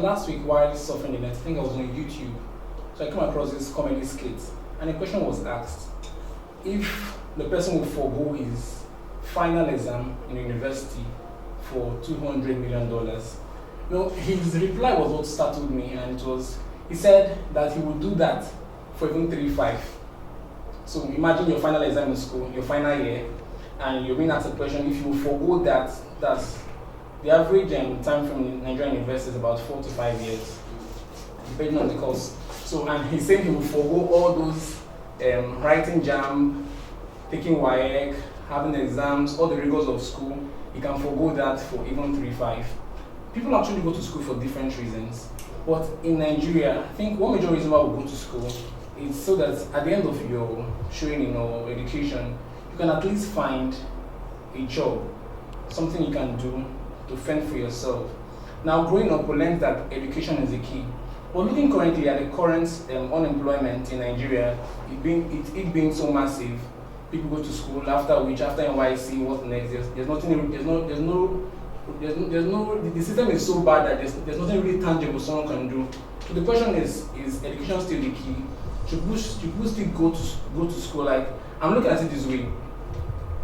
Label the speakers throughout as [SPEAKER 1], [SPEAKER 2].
[SPEAKER 1] Last week, while surfing the net, I think I was on YouTube, so I came across this comedy skit, and the question was asked if the person would forego his final exam in university for $200 million. His reply was what startled me, and it was he said that he would do that for even 3-5. So imagine your final exam in school, your final year, and you're being asked a question if you forego that. That's the average time from Nigerian university is about 4 to 5 years, depending on the course. So, and he's saying he will forego all those writing jam, taking WAEC, having exams, all the rigors of school. He can forego that for even 3-5. People actually go to school for different reasons. But in Nigeria, I think one major reason why we go to school is so that at the end of your training or education, you can at least find a job, something you can do to fend for yourself. Now, growing up, we learned that education is the key. But looking currently at the current unemployment in Nigeria, it being so massive, people go to school after NYC, what next? The system is so bad that there's nothing really tangible someone can do. So the question is education still the key? Should people still go to school? Like, I'm looking at it this way.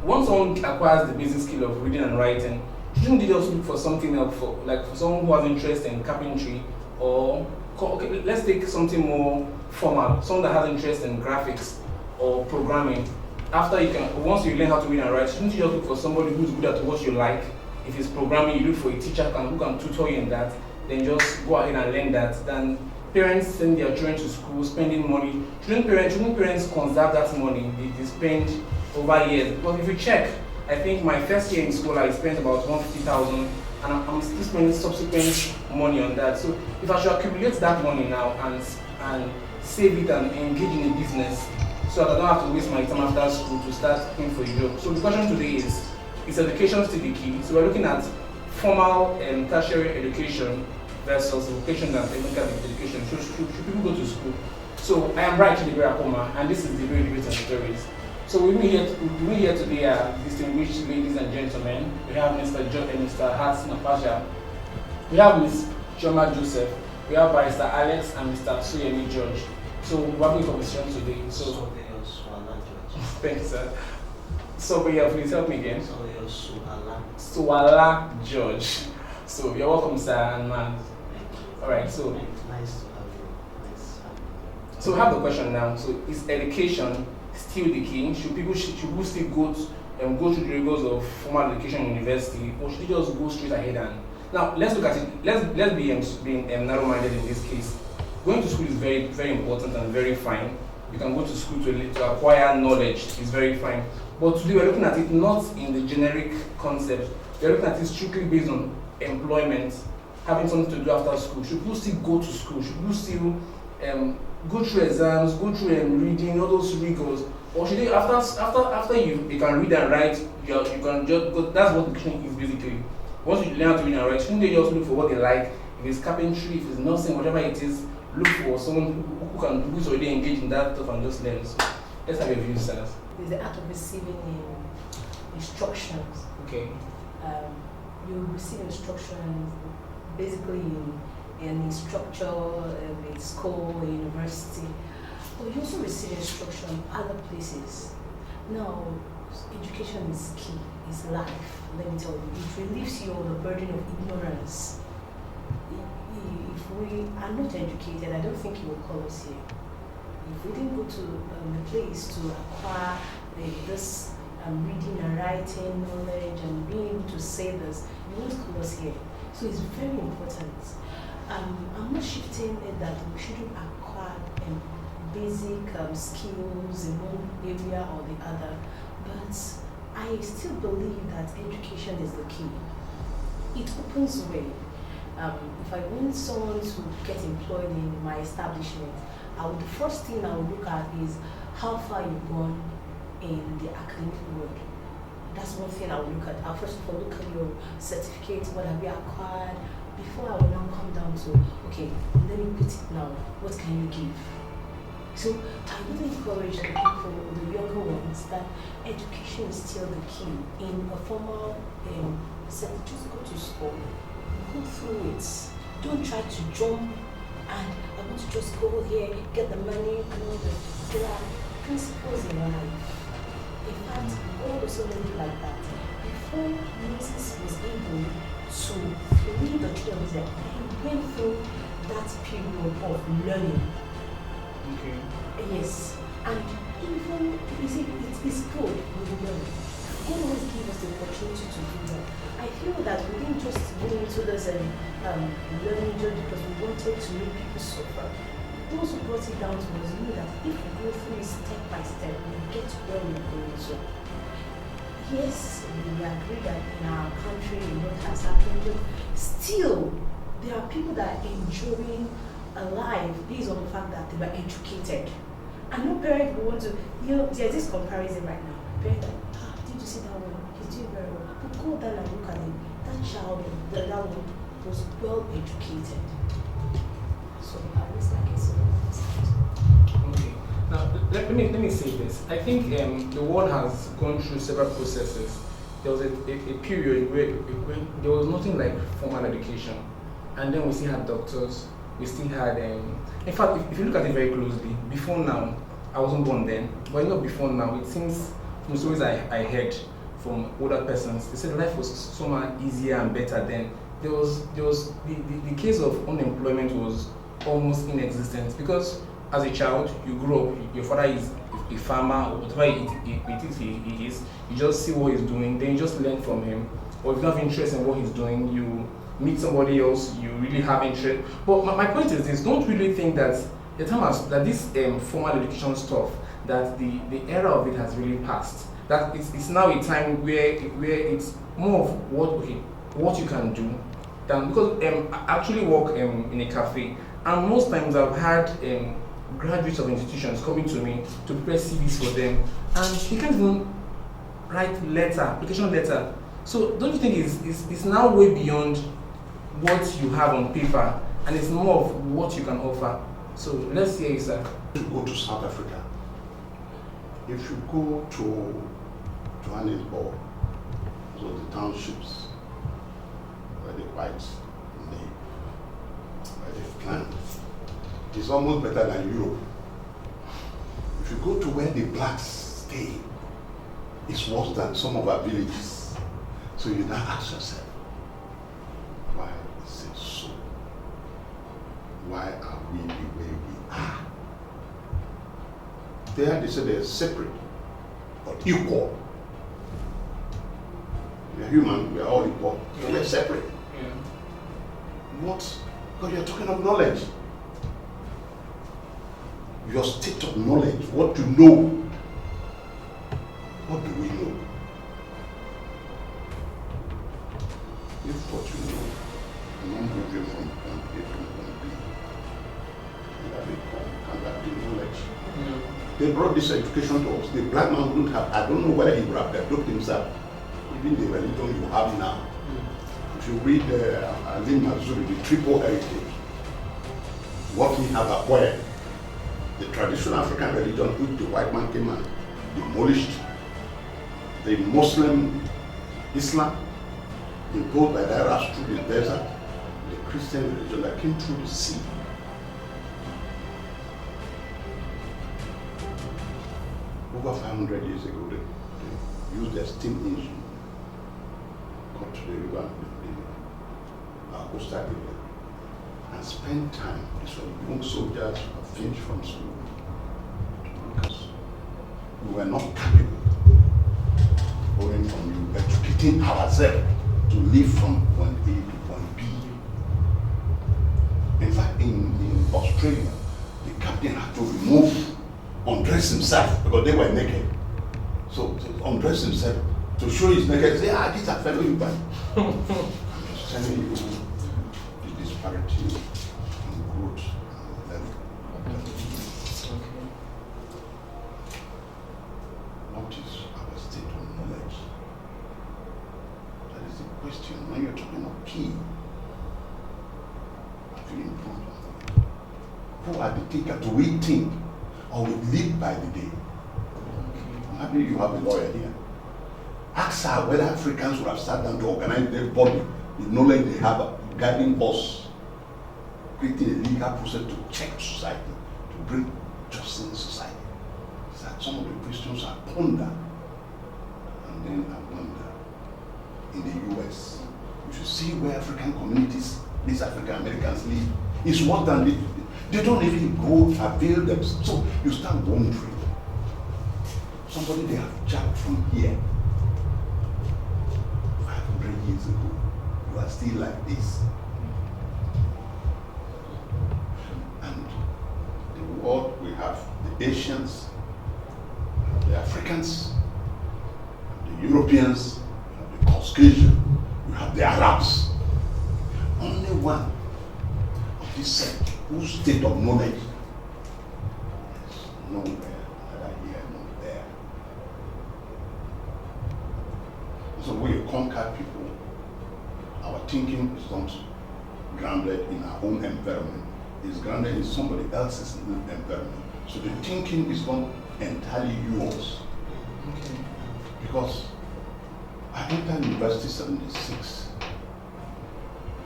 [SPEAKER 1] Once someone acquires the basic skill of reading and writing, shouldn't they just look for something else, for someone who has interest in carpentry, or let's take something more formal, someone that has interest in graphics or programming. Once you learn how to read and write, shouldn't you just look for somebody who's good at what you like? If it's programming, you look for a teacher who can tutor you in that, then just go ahead and learn that. Then parents send their children to school, spending money. Shouldn't parents conserve that money they spend over years? Because if you check, I think my first year in school I spent about 150,000, and I'm still spending subsequent money on that. So if I should accumulate that money now and save it and engage in a business, so that I don't have to waste my time after school to start looking for a job. So the question today is education still the key? So we're looking at formal and tertiary education versus vocational and technical education. Should people go to school? So I am Bright Akoma, and this is the Very Debates and Stories. So with me here today are distinguished ladies and gentlemen. We have Mr. Hats Napasha. We have Ms. Joma Joseph. We have Barrister Alex and Mr. Suyemi George. So we're having a conversation today. Thank you, sir. So please help me again. Suala George. So you're welcome, sir and ma'am. Alright, so
[SPEAKER 2] nice to have you.
[SPEAKER 1] So we have the question now. So is education still the key? Should people still go through the rigors of formal education in university, or should they just go straight ahead? And now let's look at it. Let's be narrow-minded in this case. Going to school is very, very important and very fine. You can go to school to acquire knowledge. It's very fine. But today we're looking at it not in the generic concept. We're looking at it strictly based on employment, having something to do after school. Should people still go to school? Should people still go through exams, go through reading, all those rigors? Or should they, after you can read and write, you can just go? That's what education is basically. Once you learn how to read and write, shouldn't they just look for what they like? If it's carpentry, if it's nursing, whatever it is, look for someone who's already engaged in that stuff and just learn. So let's have your views, sir.
[SPEAKER 3] It's the act of receiving instructions.
[SPEAKER 1] Okay.
[SPEAKER 3] You receive instructions basically in a structure, a school, a university. But you also receive instruction other places. Now, education is key, is life. Let me tell you, it relieves you of the burden of ignorance. If we are not educated, I don't think you will call us here. If we didn't go to a place to acquire this reading and writing knowledge and being able to say this, you won't call us here. So it's very important. I'm not shifting it that we shouldn't acquire basic skills in one area or the other, but I still believe that education is the key. It opens way. If I want someone to get employed in my establishment, the first thing I would look at is how far you've gone in the academic world. That's one thing I would look at. I'll first of all look at your certificate, what have you acquired, before I will now come down to, okay, let me put it now, what can you give? So I really encourage the people, the younger ones, that education is still the key. In a formal setting, just go to school, go through it. Don't try to jump and I want to just go here, get the money, and all that. There are principles in life. In fact, God also made it like that. Before Moses was able to lead the children of Israel, he went through that period of learning.
[SPEAKER 1] Okay.
[SPEAKER 3] Yes. And even, you see, it is good with learning. God always gives us the opportunity to do that. I feel that we didn't just go into this learning just because we wanted to make people suffer. Those who brought it down to us knew that if we go through it step by step, we get where we're going to. Yes, we agree that in our country a lot has happened, but still there are people that are enjoying a life based on the fact that they were educated. And no parent will want to, there's this comparison right now. Parents are like, did you see that one? He's doing very well. But go down and look at him. That child, that one was well educated. So at least I can say that.
[SPEAKER 1] Okay. Now let me say this. I think the world has gone through several processes. There was a period where there was nothing like formal education, and then we still had doctors. We still had, in fact, if you look at it very closely, before now, I wasn't born then, but before now, it seems from stories I heard from older persons, they said life was so much easier and better then. There was the case of unemployment was almost inexistent because as a child, you grow up, your father is a farmer, or whatever he is, you just see what he's doing, then you just learn from him. Or if you have interest in what he's doing, you meet somebody else, you really have interest. But my point is this, don't really think that the time has, that this formal education stuff, that the era of it has really passed. That it's now a time where it's more of what you can do than, because I actually work in a cafe, and most times I've had graduates of institutions coming to me to prepare CVs for them, and they can't even write application letter. So don't you think it's now way beyond what you have on paper, and it's more of what you can offer? So let's hear you, sir.
[SPEAKER 4] You go to South Africa. If you go to Johannesburg, so the townships where the whites live, where they plant, it's almost better than Europe. If you go to where the blacks stay, it's worse than some of our villages. So you now ask yourself, why is it so? Why are we the way we are? There they say they're separate, but equal. We are human, we are all equal, so we are separate.
[SPEAKER 1] Yeah.
[SPEAKER 4] What? Because you're talking of knowledge. Your state of knowledge, what you know. What do we know? If what you know, not moving from point A to point B, and that be knowledge.
[SPEAKER 1] Yeah.
[SPEAKER 4] They brought this education to us. The black man wouldn't have, I don't know whether he would have developed himself, even the religion you have now. If you read Ali Mazuri, the triple heritage, what we have acquired, the traditional African religion which the white man came and demolished, the Muslim Islam imposed by the Arabs through the desert, the Christian religion that came through the sea. Over 500 years ago, they used their steam engine, got to the river, our coastal area, and spent time. These were young soldiers who were finished from school, because we were not capable going from you, educating ourselves to live from point A to point B. In fact, in Australia, the captain had to undress himself because they were naked. So to undress himself to show his naked, say, these are fellow human. I'm just telling you the disparity in growth level. What is our state of knowledge? That is the question. When you're talking of key, have you improved on it? Who are the thinkers? Do we think or we live by the day? Maybe you have a lawyer here. Ask her whether Africans would have sat down to organize their body, the knowledge they have guiding us creating a legal process to check society, to bring justice in society. So that some of the Christians are ponder, and then I wonder, in the US, you should see where African communities, these African Americans live. It's worse than they don't even go avail themselves. So you start wondering, somebody they have jacked from here 500 years ago, you are still like this. And the world, we have the Asians, the Africans, the Europeans, the Caucasian, you have the Arabs. Only one of this set whose state of knowledge is nowhere, neither here nor there. So we conquer people. Our thinking is not grounded in our own environment. It's grounded in somebody else's environment. So the thinking is not entirely yours.
[SPEAKER 1] Okay.
[SPEAKER 4] Because I entered university 76.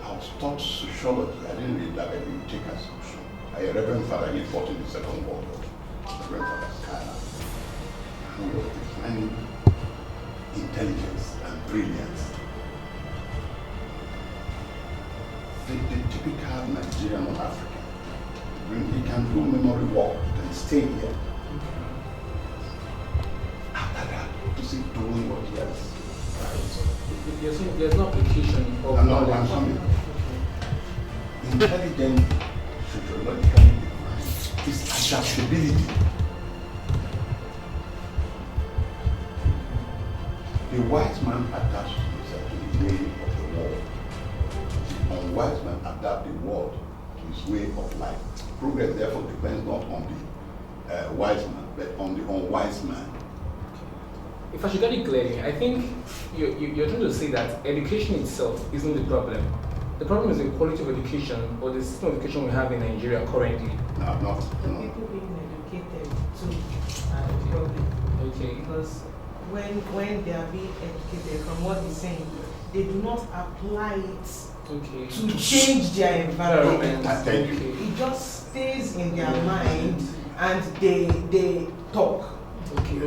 [SPEAKER 4] I was taught sociology. I didn't read that. I didn't take as social. I had a Reverend Father, he fought in the Second World War. Reverend Father Skylar. And we were defining intelligence and brilliance. The typical Nigerian or African, he can do memory work, can stay here. After that, to see doing what he has.
[SPEAKER 1] There's no application of
[SPEAKER 4] I'm not
[SPEAKER 1] knowledge.
[SPEAKER 4] coming. Intelligent, sociologically defined, is adaptability. The wise man adapts himself to the way of the world. The unwise man adapts the world to his way of life. Progress, therefore, depends not on the wise man, but on the unwise man.
[SPEAKER 1] If I should get it clearly, I think you're trying to say that education itself isn't the problem. The problem is the quality of education or the system of education we have in Nigeria currently.
[SPEAKER 4] No, not.
[SPEAKER 5] The
[SPEAKER 4] No.
[SPEAKER 5] people being educated too are the problem.
[SPEAKER 1] Okay.
[SPEAKER 5] Because when they are being educated, from what he's saying, they do not apply it
[SPEAKER 1] Okay.
[SPEAKER 5] to change their environment.
[SPEAKER 4] Thank you.
[SPEAKER 1] Okay.
[SPEAKER 5] It just stays in their mind and they talk.
[SPEAKER 1] Okay.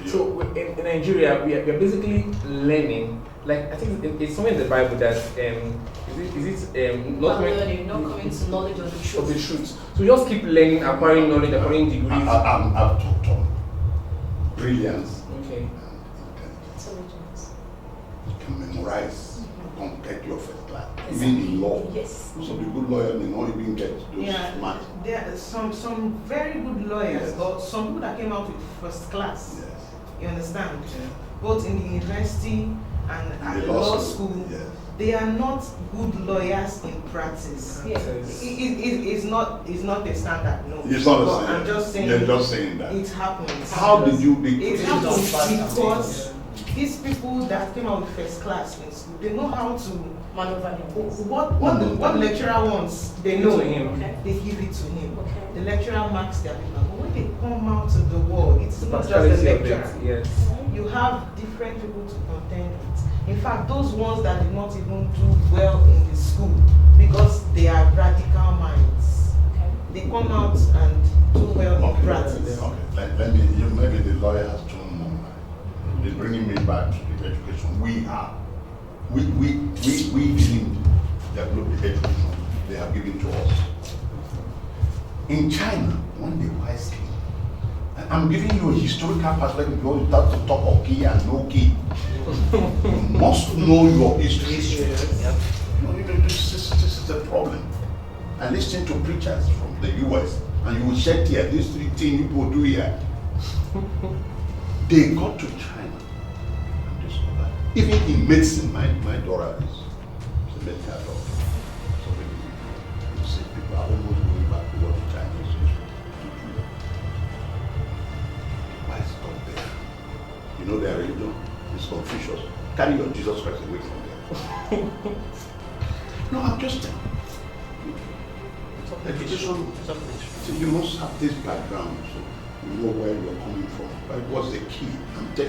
[SPEAKER 1] So in Nigeria, we are basically learning. Like I think it's somewhere in the Bible that is it not
[SPEAKER 3] learning, not coming to knowledge of the truth.
[SPEAKER 1] of the truth. So we just keep learning, acquiring knowledge, acquiring degrees.
[SPEAKER 4] I've talked on brilliance
[SPEAKER 1] Okay.
[SPEAKER 4] and intelligence.
[SPEAKER 3] Intelligence.
[SPEAKER 4] You can memorize, you can get your first class,
[SPEAKER 3] Exactly.
[SPEAKER 4] even in law.
[SPEAKER 3] Yes.
[SPEAKER 4] So the good lawyer may not even get those
[SPEAKER 5] Yeah,
[SPEAKER 4] marks.
[SPEAKER 5] there are some very good lawyers,
[SPEAKER 4] Yes.
[SPEAKER 5] or some people that came out with first class.
[SPEAKER 4] Yes.
[SPEAKER 5] You understand? Both in the university and at
[SPEAKER 4] The
[SPEAKER 5] the law school,
[SPEAKER 4] Yes.
[SPEAKER 5] they are not good lawyers in practice.
[SPEAKER 3] Yeah.
[SPEAKER 5] It's not a standard, no.
[SPEAKER 4] It's not a
[SPEAKER 5] But
[SPEAKER 4] standard.
[SPEAKER 5] I'm just saying.
[SPEAKER 4] You're just saying that.
[SPEAKER 5] It happens.
[SPEAKER 4] How did you be?
[SPEAKER 5] It happens because
[SPEAKER 1] Yeah.
[SPEAKER 5] these people that came out with first class in school, they know how to.
[SPEAKER 3] Maneuver them.
[SPEAKER 5] What lecturer wants, they know.
[SPEAKER 1] To him.
[SPEAKER 3] Okay.
[SPEAKER 5] They give it to him.
[SPEAKER 3] Okay.
[SPEAKER 5] The lecturer marks their paper. But when they come out to the world, it's
[SPEAKER 1] The
[SPEAKER 5] not just the
[SPEAKER 1] practicality of
[SPEAKER 5] lecturer.
[SPEAKER 1] it. Yes.
[SPEAKER 5] You have different people to contend with. In fact, those ones that did not even do well in the school because they are radical minds.
[SPEAKER 3] Okay.
[SPEAKER 5] They come out and do well in
[SPEAKER 4] Okay.
[SPEAKER 5] practice.
[SPEAKER 4] Okay. Let me. Maybe the lawyer has thrown more light. They're bringing me back to the education we have. We didn't develop the education they have given to us. In China, when the wise came, and I'm giving you a historical perspective because you start to talk of key and no key. You must know your history.
[SPEAKER 1] Yes.
[SPEAKER 4] This is the problem. I listen to preachers from the US and you will check here, these three things people do here. They got to China and discovered. Even in medicine, my daughter is a medical doctor. So you see people are almost going back to what the Chinese used to do. Why stop there? You know their religion is Confucius. Carry your Jesus Christ away from there. No, I'm just saying. Education, so you must have this background so you know where you're coming from. But what's the key?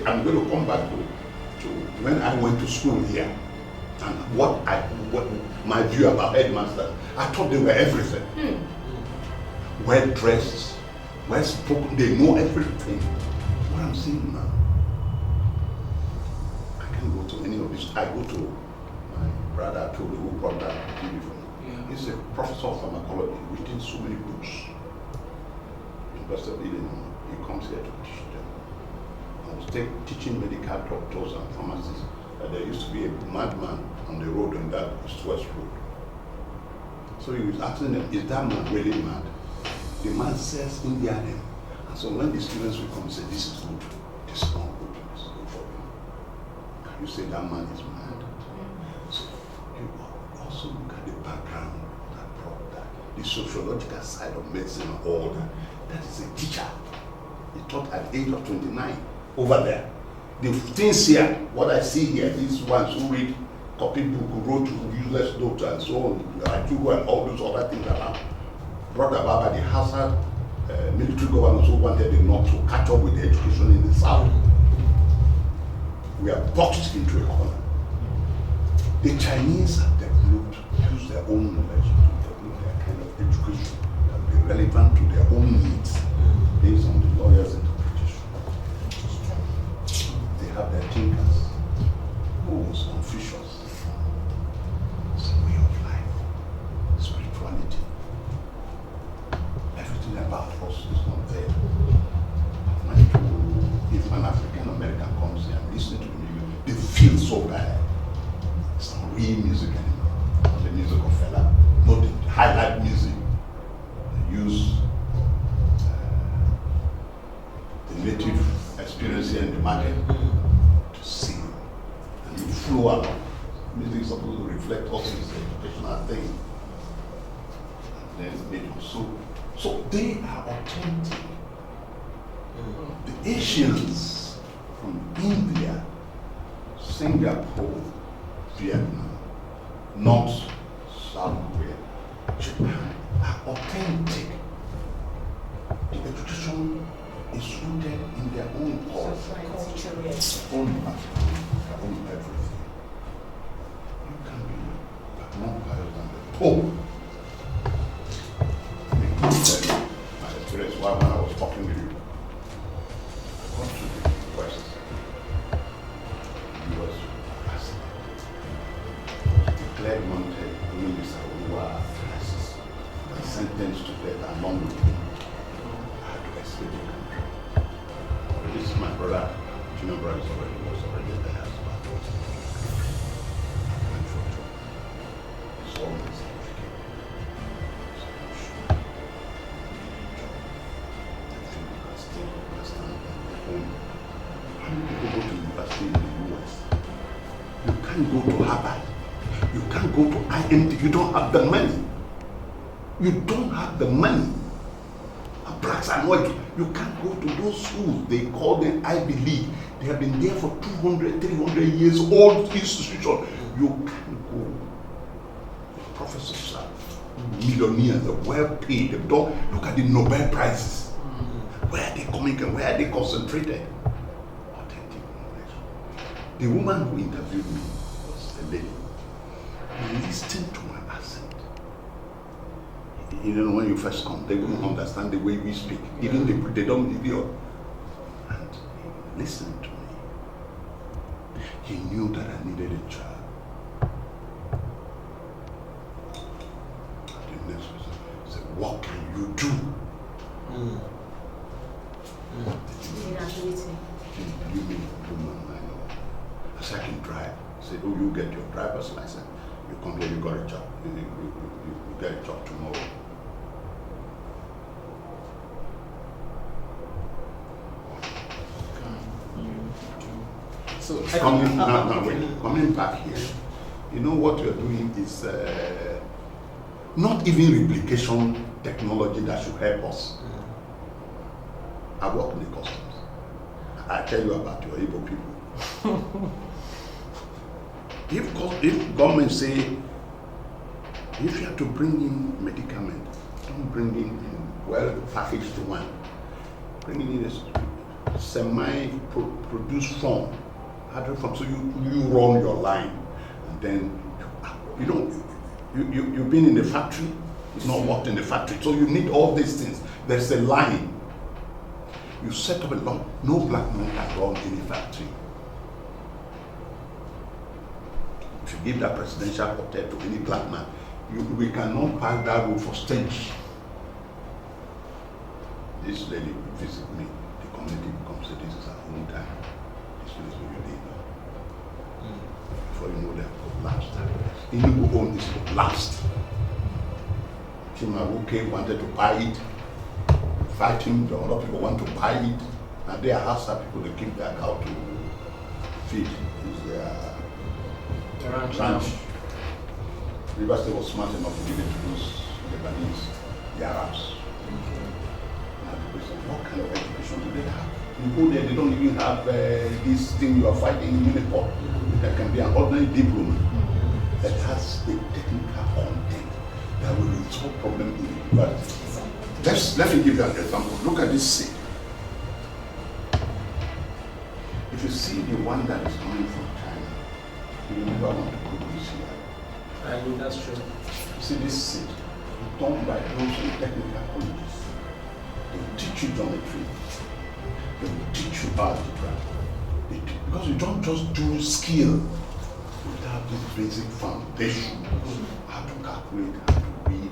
[SPEAKER 4] I'm going to come back to when I went to school here. And what my view about headmasters, I thought they were everything. Well dressed, well spoken, they know everything. What I'm seeing now, I can't go to any of this. I go to my brother Toby, who brought that TV for me.
[SPEAKER 1] Yeah.
[SPEAKER 4] He's a professor of pharmacology, written so many books. University of Illinois. He comes here to teach them. I was teaching medical doctors and pharmacists that there used to be a madman on the road on that East-West road. So he was asking them, is that man really mad? The man says India name. And so when the students will come and say, this is good, this is not good, this is good for him. Can you say that man is mad? So you also look at the background that brought that, the sociological side of medicine and all that. That is a teacher. He taught at the age of 29 over there. The things here, what I see here, these ones who read copy book, who wrote useless notes and so on, and all those other things that are brought about by the Hazard military governors who wanted the North to catch up with the education in the South. We are boxed into a corner. The Chinese have developed, use their own knowledge to develop their kind of education that will be relevant to their own needs based on the lawyer's interpretation. They have their thinkers. Who was Confucius? It's a way of life, spirituality. Everything about us is not there. If an African American comes here and listens to the music, they feel so bad. It's not real music anymore. Not the music of fella, not the highlight music. They use the native experience here in the market to sing. And you flow along. Music is supposed to reflect also this educational thing. And then they do so they are authentic. The Asians from India, Singapore, Vietnam, North, South Korea, Japan are authentic. The education is rooted in their own culture, their own background, their own everything. You can be more pious than the Pope. My experience while when I was talking with you, I got to the West. He was declared wanted during the Sarawak crisis and sentenced to death along with him. I had to escape the country. But this is my brother, junior brother was already there as well. I can't show you. It's always How many people go to university in the US? You can't go to Harvard. You can't go to IMT. You don't have the money. You don't have the money. You can't go to those schools. They call them Ivy League. They have been there for 200, 300 years, old institution. You can't go. The professors are millionaires, they're well paid. They don't look at the Nobel Prizes. Where are they coming and where are they concentrated? Authentic knowledge. The woman who interviewed me was a lady. Listen to my accent. You know, when you first come, they wouldn't understand the way we speak. Even they don't reveal. And he listened to me. He knew that I needed a child. The next person said, what can you do? What did you do? You mean woman, I know. I said, I can drive. I said, oh, you get your driver's license. You come here, you got a job. You get a job tomorrow.
[SPEAKER 1] So
[SPEAKER 4] coming back here, you know what you're doing is not even replication technology that should help us. I work in the customs. I tell you about your Igbo people. If government say, if you have to bring in medicament, don't bring in well packaged one. Bring in a semi-produced form. So you run your line, and And then, you've been in the factory, you've not worked in the factory, so you need all these things. There's a line. You set up a law, no black man can run any factory. If you give that presidential hotel to any black man, we cannot pass that road for stage. This lady will visit me, the community becomes this is our own time. This place will be there. Before you know they have collapsed. Indigo own this collapsed. Chimaruke wanted to buy it, fight him, the other people want to buy it, and they ask people to keep their cow to feed. It's their ranch. River State was smart enough to give it to those Lebanese, the Arabs. Now people say, what kind of education do they have? You go there, they don't even have this thing you are fighting in uniform. There can be an ordinary diploma that has a technical content that will resolve problem in the university. Let me give you an example. Look at this seed. If you see the one that is coming from China, you will never want to go to this here.
[SPEAKER 1] I mean, that's true.
[SPEAKER 4] You see this seed, done by those in technical colleges. They will teach you geometry. They will teach you algebra. Because you don't just do skill without this basic foundation, how to calculate, how to read.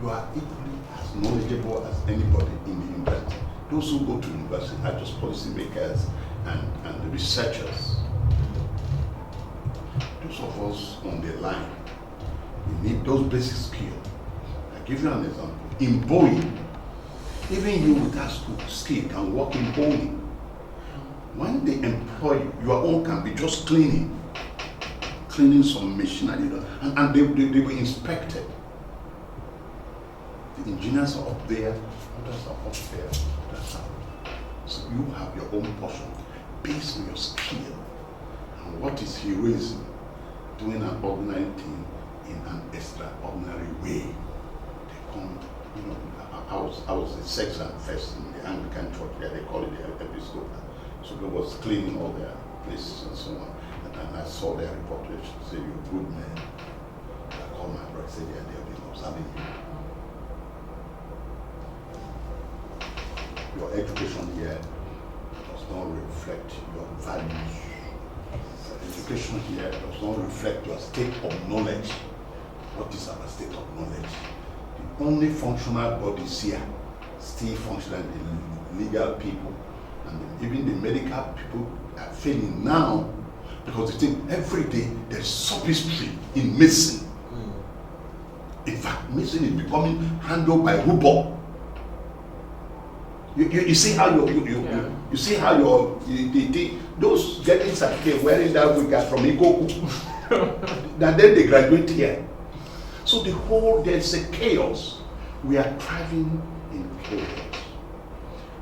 [SPEAKER 4] You are equally as knowledgeable as anybody in the university. Those who go to university are just policy makers and the researchers. Those of us on the line, we need those basic skills. I give you an example. In Boeing, even you without skill can work in Boeing. When they employ you, your own can be just cleaning some machinery, and they will inspect it. The engineers are up there, others are up there, others are. So you have your own portion based on your skill. And what is heroism? Doing an ordinary thing in an extraordinary way. They come, I was a section first in the Anglican church, yeah, they call it the Episcopal. So they was cleaning all their places and so on. And I saw their reportage, say, you're a good man. I called my brother, said, yeah, they've been observing you. Your education here does not reflect your values. Your education here does not reflect your state of knowledge. What is our state of knowledge? The only functional bodies here still functional, the legal people, and even the medical people are failing now because they think every day there's sophistry in medicine. In fact, medicine is becoming handled by robot. You see how you see how those getting certificate wearing that wig are from Ikoku, and then they graduate here. So there's a chaos. We are thriving in chaos.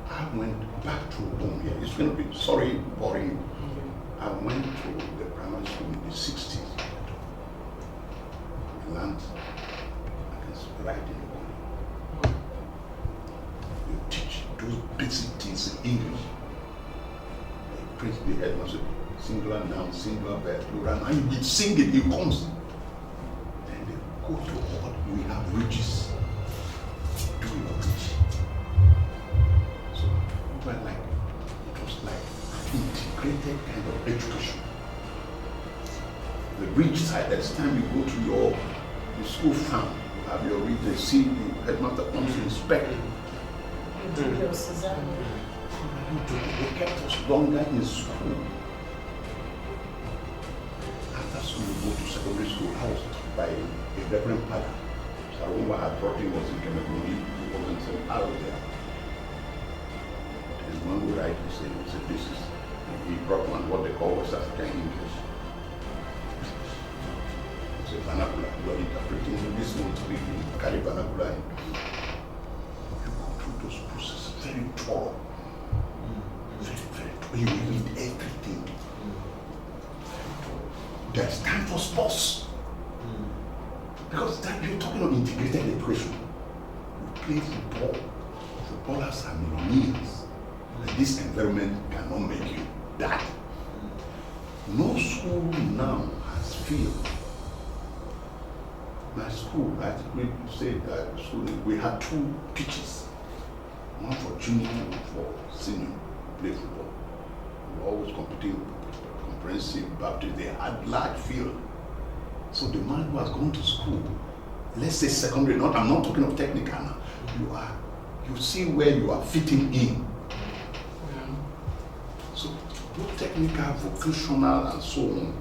[SPEAKER 4] I went back to home here. It's going to be, sorry, boring. I went to the primary school in the 60s. We learned, I can write in the morning. You teach those basic things in English. They print the headmaster, singular noun, singular verb, plural, and you sing it, it comes. Then they go to what we have riches. Do your rich. It was like an integrated kind of education. The rich side, that's time you go to your school farm, you have your rich, they see the headmaster comes to inspect.
[SPEAKER 3] You do your Suzanne.
[SPEAKER 4] They kept us longer in school. After school, we go to secondary school. I was taught by a reverend father. So I remember I brought him was in Cameroon. He wasn't so out there. And when we write, he said, this is, he brought one, what they call West African English. It's a vernacular. You are interpreting this one to be carry vernacular. You go through those processes very thorough. Very thorough. You read everything. There's time for sports. Because you're talking about integrated education. You play football. Footballers are millionaires. And this environment cannot make you that. No school now has feel. My school, I think we said that school, we had 2 pitches. One for junior and one for senior to play football. We were always competing, comprehensive Baptist. They had large field. So the man who has gone to school, let's say secondary, I'm not talking of technical now. You see where you are fitting in.
[SPEAKER 1] Yeah.
[SPEAKER 4] So both technical, vocational, and so on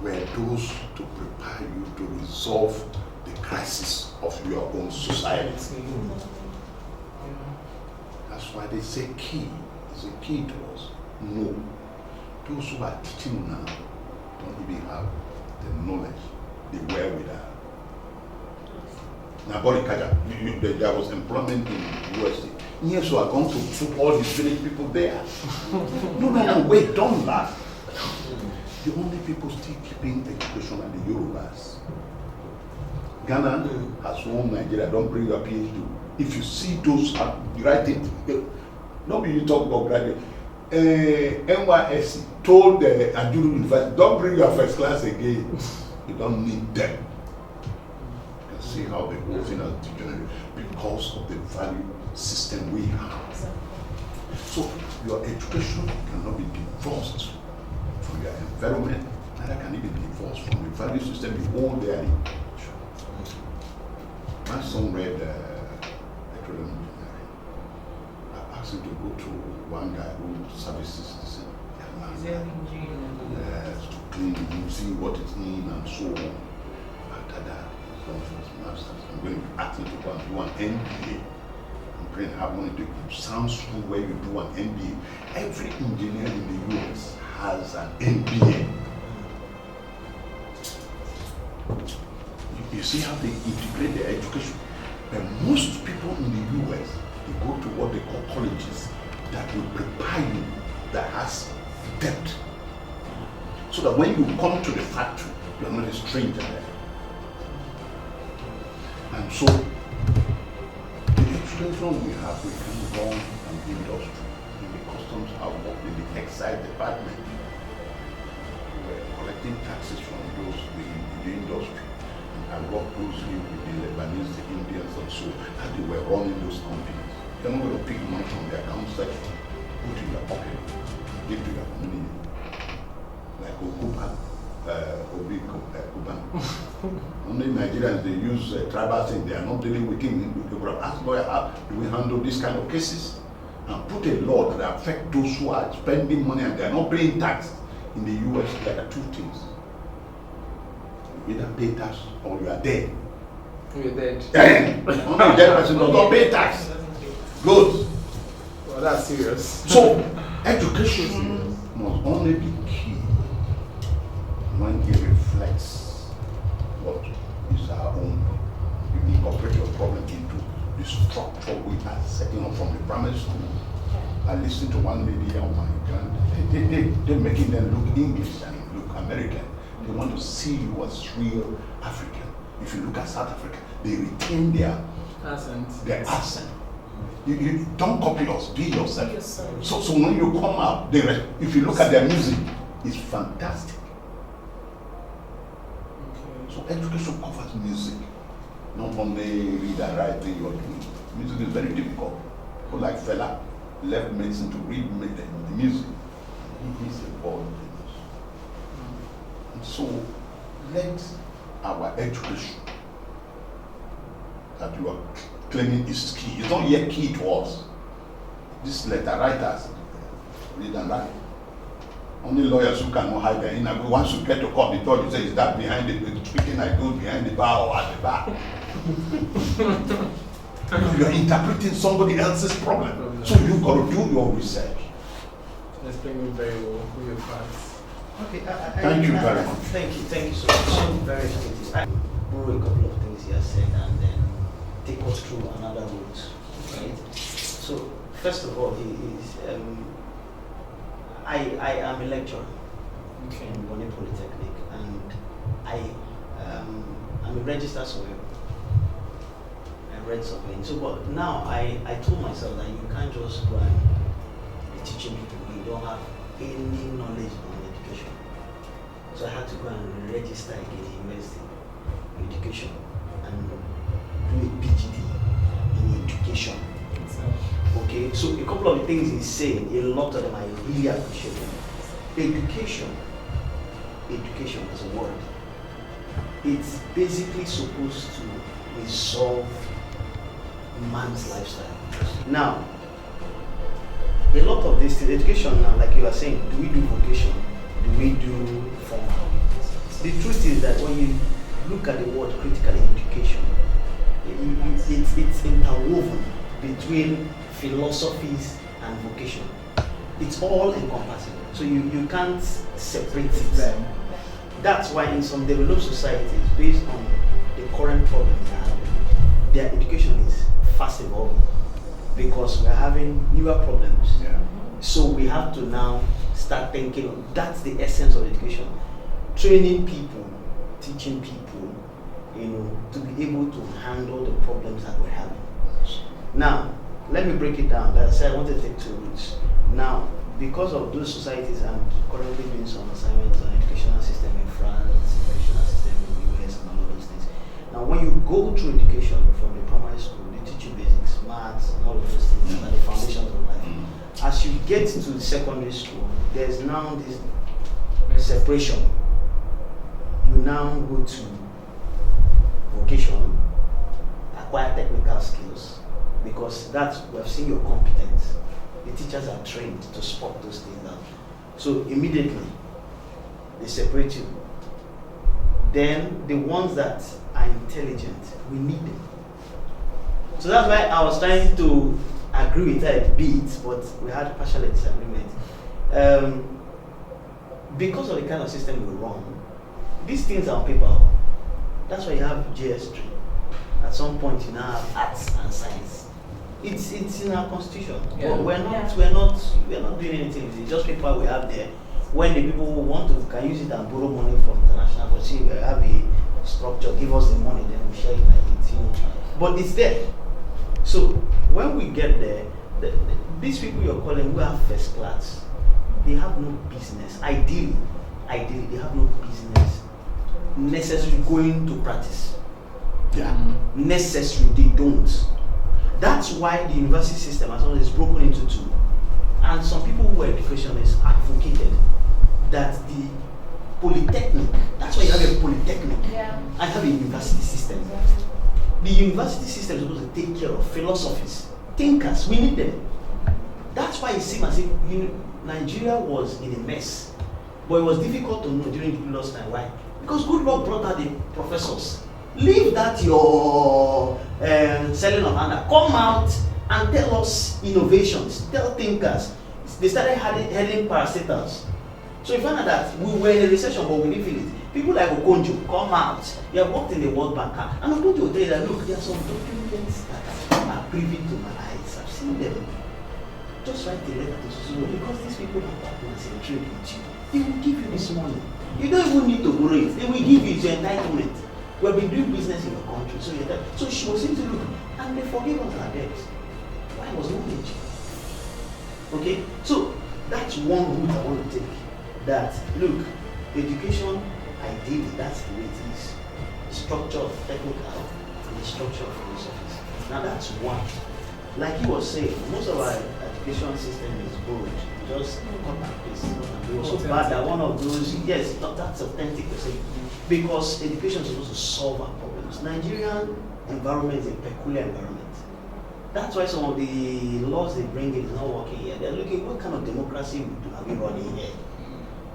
[SPEAKER 4] were those to prepare you to resolve the crisis of your own society. That's why they say key is a key to us. No. Those who are teaching now don't even have the knowledge, the wherewithal. Now, there was employment in the USA. Yes, so I'm going to put all these village people there. No, wait, don't laugh. The only people still keeping education are the Yorubas. Ghana has won Nigeria, don't bring your PhD. If you see those writing, nobody you talk about graduate. NYSC told the Ajuru University, don't bring your first class again. You don't need them. You can see how the whole thing has degenerated because of the value system we have. So your education cannot be divorced from your environment, neither can it be divorced from the value system you hold therein. My son read petroleum engineering. I asked him to go to one guy who services this to clean, see what it's in and so on. After that, he's going for his master's. I'm going to ask him to go and do an MBA. I'm going to have money to some school where you do an MBA. Every engineer in the US has an MBA. You see how they integrate their education. But most people in the US, they go to what they call colleges that will prepare you, that has depth. So that when you come to the factory, you are not a stranger there. And so, the education we have, we can go and the industry. In the customs, I worked in the excise department. We were collecting taxes from those in the industry. I worked closely with the Lebanese, the Indians, and so that they were running those companies. You're not going to pick money from the account section, put in your pocket, give to your community. Like Okuban, Only Nigerians, they use tribal things, they are not dealing with him. They would have asked lawyer, how do we handle this kind of cases? And put a law that affect those who are spending money and they are not paying tax. In the US, there are 2 things. You either pay tax or you are dead.
[SPEAKER 1] You're dead.
[SPEAKER 4] Only a dead person does not pay tax. Good.
[SPEAKER 1] Well, that's serious.
[SPEAKER 4] So, education must only be key when it reflects what is our own. You incorporate your problem into the structure we are setting up from the primary school. I listened to one lady on my grand. They're making them look English and look American. They want to see you as real African. If you look at South Africa, they retain their accent. You don't copy us, be yourself. So when you come out, if you look at their music, it's fantastic. Okay. So education covers music, not only read and write thing you're doing. Music is very difficult. People like Fela left medicine to read the music. He is a born genius. And so let our education that you are claiming is key. It's not yet key to us. These letter writers read and write. Only lawyers who cannot hide their inner. Once you get to court, the judge says, is that behind the speaking I do behind the bar or at the bar? You are interpreting somebody else's problem. So you've got to do your research.
[SPEAKER 1] Explaining very well who your facts.
[SPEAKER 2] Okay,
[SPEAKER 4] thank you very much.
[SPEAKER 2] Thank you so much. So very effective. I borrow a couple of things he has said and then take us through another route. Right? So first of all, I am a lecturer in Bonny Polytechnic, and I'm a registered surveyor. I read surveying. So, but now I told myself that you can't just go and be teaching people who don't have any knowledge on education. So I had to go and register again in university education and do a PGD in education. Okay, so a couple of the things he's saying, a lot of them I really appreciate them. Education as a word, it's basically supposed to resolve man's lifestyle. Now, a lot of this education now, like you are saying, do we do vocation? Do we do formal? The truth is that when you look at the word critical education, it's interwoven between philosophies and vocation. It's all encompassing. So you can't separate it. That's why in some developed societies, based on the current problems they're having, their education is fast evolving because we're having newer problems.
[SPEAKER 1] Yeah.
[SPEAKER 2] So we have to now start thinking, that's the essence of education. Training people, teaching people, to be able to handle the problems that we're having. Now, let me break it down. Like I said, I want to take two routes. Now, because of those societies, I'm currently doing some assignments on educational system in France, educational system in the US, and all of those things. Now, when you go through education from the primary school, they teach you basics, maths, and all of those things, that are the foundations of life. As you get to the secondary school, there's now this separation. You now go to vocation, acquire technical skills, because that's, we have seen your competence. The teachers are trained to spot those things out. So immediately, they separate you. Then the ones that are intelligent, we need them. So that's why I was trying to agree with her a bit, but we had partial disagreement. Because of the kind of system we run, these things are on paper. That's why you have JS3. At some point, you now have arts and science. It's in our constitution.
[SPEAKER 1] Yeah.
[SPEAKER 2] But we're not doing anything with it. Just paper we have there. When the people who want to can use it and borrow money from international, but see, we have a structure, give us the money, then we share it like it. But it's there. So when we get there, these people you're calling who have first class, they have no business. Ideally, they have no business necessarily going to practice.
[SPEAKER 4] Yeah.
[SPEAKER 2] Necessary, they don't. That's why the university system as well is broken into two. And some people who are educationists advocated that the polytechnic, that's why you have a polytechnic and have a university system. The university system is supposed to take care of philosophies, thinkers, we need them. That's why it seems as if Nigeria was in a mess. But it was difficult to know during the previous time. Why? Because good luck brought out the professors. Leave that your selling of hand. Come out and tell us innovations, tell thinkers. They started heading parastatals. So you find out that we were in a recession, but we didn't feel it. People like Okonjo come out. You have worked in the World Bank, and Okonjo will tell you that look, there are some documents that are privy to my eyes. I've seen them. Just write a letter to Susuno because these people have partners in trade with you. They will give you this money. You don't even need to borrow it. They will give you your entitlement. We have been doing business in your country, so she was saying to look, and they forgave us our debt. Why was knowledge? Okay, so that's one route I want to take. That look, education, ideally, that's the way it is. The structure of technical and the structure of philosophies. Now that's one. Like he was saying, most of our education system is borrowed. Just cut and paste. It was so bad that one of those, yes, that's authentic to say. Because education is supposed to solve our problems. Nigerian environment is a peculiar environment. That's why some of the laws they bring in is not working here. They're looking what kind of democracy are we running here?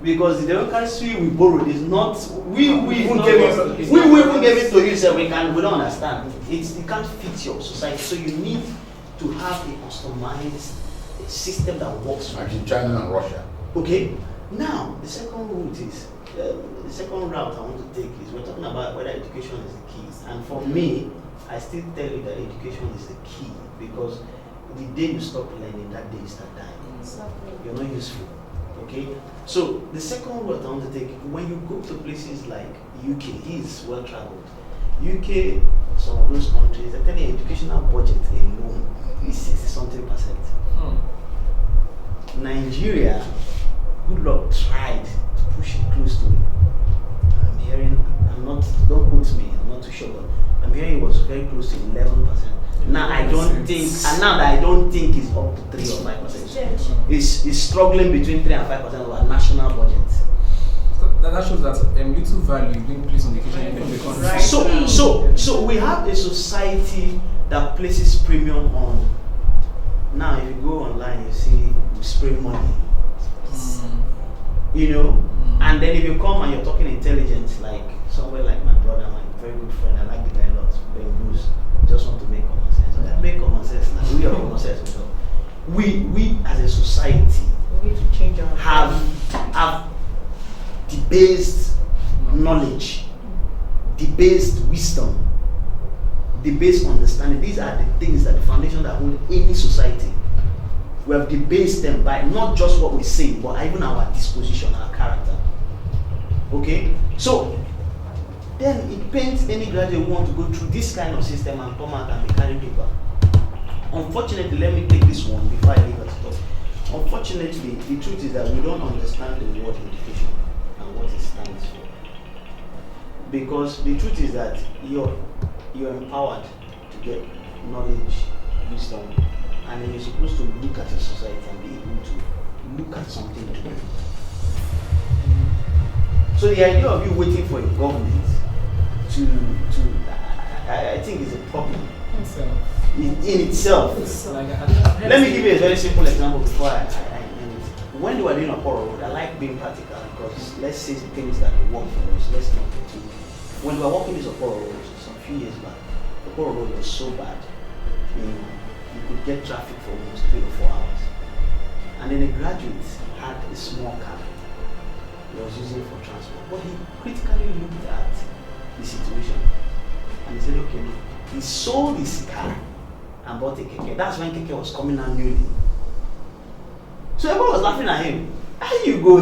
[SPEAKER 2] Because the democracy we borrowed is not we even gave it to you, so we don't understand. It can't fit your society. So you need to have a customized system that works.
[SPEAKER 4] Like in China and Russia.
[SPEAKER 2] Okay. Now the second route is the second route I want to take is we're talking about whether education is the key. And for me, I still tell you that education is the key because the day you stop learning, that day you start dying. You're not useful. Okay? So the second route I want to take, when you go to places like UK, he's well traveled. UK, some of those countries, they tell you educational budget alone is 60-something%. Nigeria, good luck, tried to push it close to don't quote me, I'm not too sure, but I'm hearing it was very close to 11%. Now I don't think, and now that I don't think it's up to 3 or 5%. It's struggling between 3 and 5% of our national budget.
[SPEAKER 1] That shows that little value being placed on education in the country.
[SPEAKER 5] Right.
[SPEAKER 2] So we have a society that places premium on. Now, if you go online, you see we spray money. You know, and then if you come and you're talking intelligence, like somewhere like my brother, my very good friend, I like the guy a lot, Ben Bruce, just want to make common sense. I make common sense now. We are common sense. We as a society
[SPEAKER 5] We need to change our
[SPEAKER 2] have debased knowledge, debased wisdom, debased understanding. These are the things that the foundation that hold any society. We have debased them by not just what we say, but even our disposition, our character. Okay? So, then it pains any graduate who want to go through this kind of system and come out and be carrying paper. Unfortunately, let me take this one before I leave it to talk. Unfortunately, the truth is that we don't understand the word education and what it stands for. Because the truth is that you're empowered to get knowledge, wisdom, and then you're supposed to look at a society and be able to look at something to do. So the idea of you waiting for a government I think is a problem in itself. Let me give you a very simple example before I end it. When we were doing Oporo Road, I like being practical because let's say the things that work for us, let's not continue. When we were walking this Oporo Road some few years back, Oporo Road was so bad, you could get traffic for almost 3 or 4 hours. And then a graduate had a small car he was using for transport. But he critically looked at the situation and he said, okay, no. He sold his car and bought a keke. That's when keke was coming out newly. So everyone was laughing at him. How you go,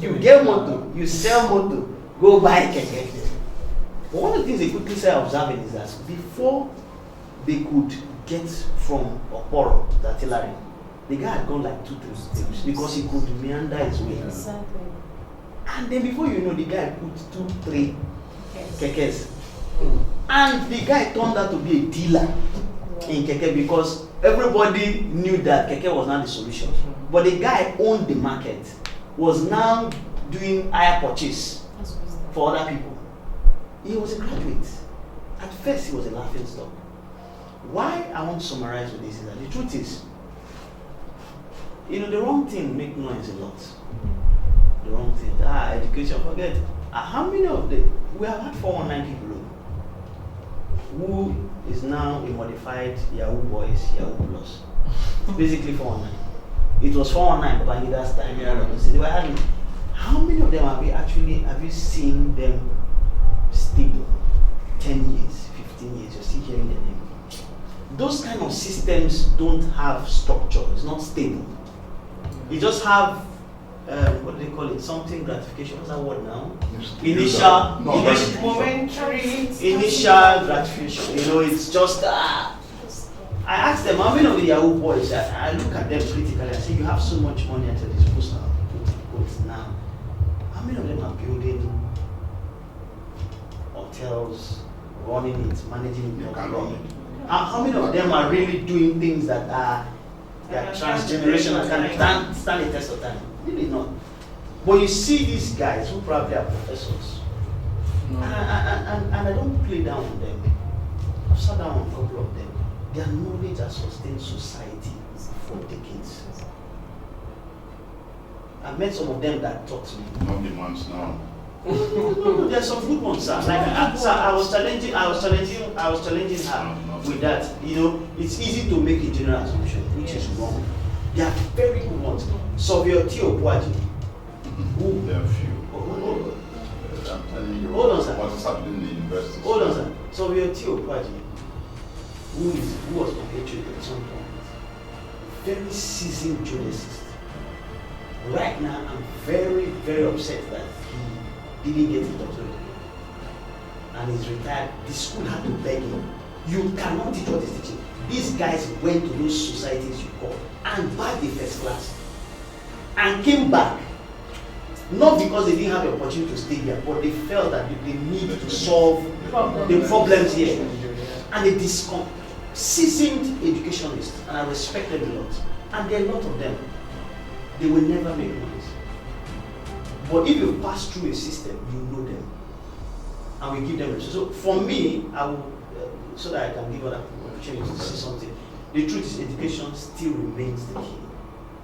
[SPEAKER 2] you get motor, you sell motor, go buy keke. But one of the things they quickly started observing is that before they could get from Oporo, the artillery, the guy had gone like 2-3 steps because he could meander his way.
[SPEAKER 3] Exactly.
[SPEAKER 2] And then before you know, the guy put 2-3 kekes. And the guy turned out to be a dealer in keke because everybody knew that keke was not the solution. But the guy owned the market, was now doing higher purchase for other people. He was a graduate. At first, he was a laughing stock. Why I want to summarize with this is that the truth is, the wrong thing make noise a lot. The wrong thing. Education, forget. How many of we have had 419 people who is now a modified Yahoo Boys, Yahoo Plus. Basically 419. It was 419 Babangida's time. They were having. How many of them have you seen them stable? 10 years, 15 years, you're still hearing their name. Those kind of systems don't have structure, it's not stable. You just have what do they call it? Something gratification. What's that word now? Initial
[SPEAKER 5] momentary
[SPEAKER 2] initial gratification. It's just I asked them, how many of the Yahoo boys? I look at them critically. I say, you have so much money at your disposal. Now, how many of them are building hotels, running it, managing it? How many of them are really doing things that are transgenerational and can stand the test of time? Really not. But you see these guys who probably are professors, and I don't play down on them. I've sat down on a couple of them. Their knowledge has sustained society for decades. I've met some of them that taught me.
[SPEAKER 4] Not the ones now.
[SPEAKER 2] No, there's some good ones, sir. Like I was challenging her with that. It's easy to make a general assumption, which is wrong. There are very good ones. Sovieti Opuaji.
[SPEAKER 4] There are few. I'm telling you what is happening in the university.
[SPEAKER 2] Hold on, sir. Sovieti Opuaji, who was my hatred at some point, very seasoned geodeticist. Right now, I'm very, very upset that he didn't get his doctorate and he's retired. The school had to beg him. You cannot teach what he's teaching. These guys went to those societies you call and bagged the first class and came back Not because they didn't have the opportunity to stay here, but they felt that they need to solve the problems here. And they seasoned educationists, and I respect them a lot. And there are a lot of them. They will never make noise. But if you pass through a system, you know them. And we give them respect. So for me, I will, so that I can give other people opportunity to see something. The truth is education still remains the key.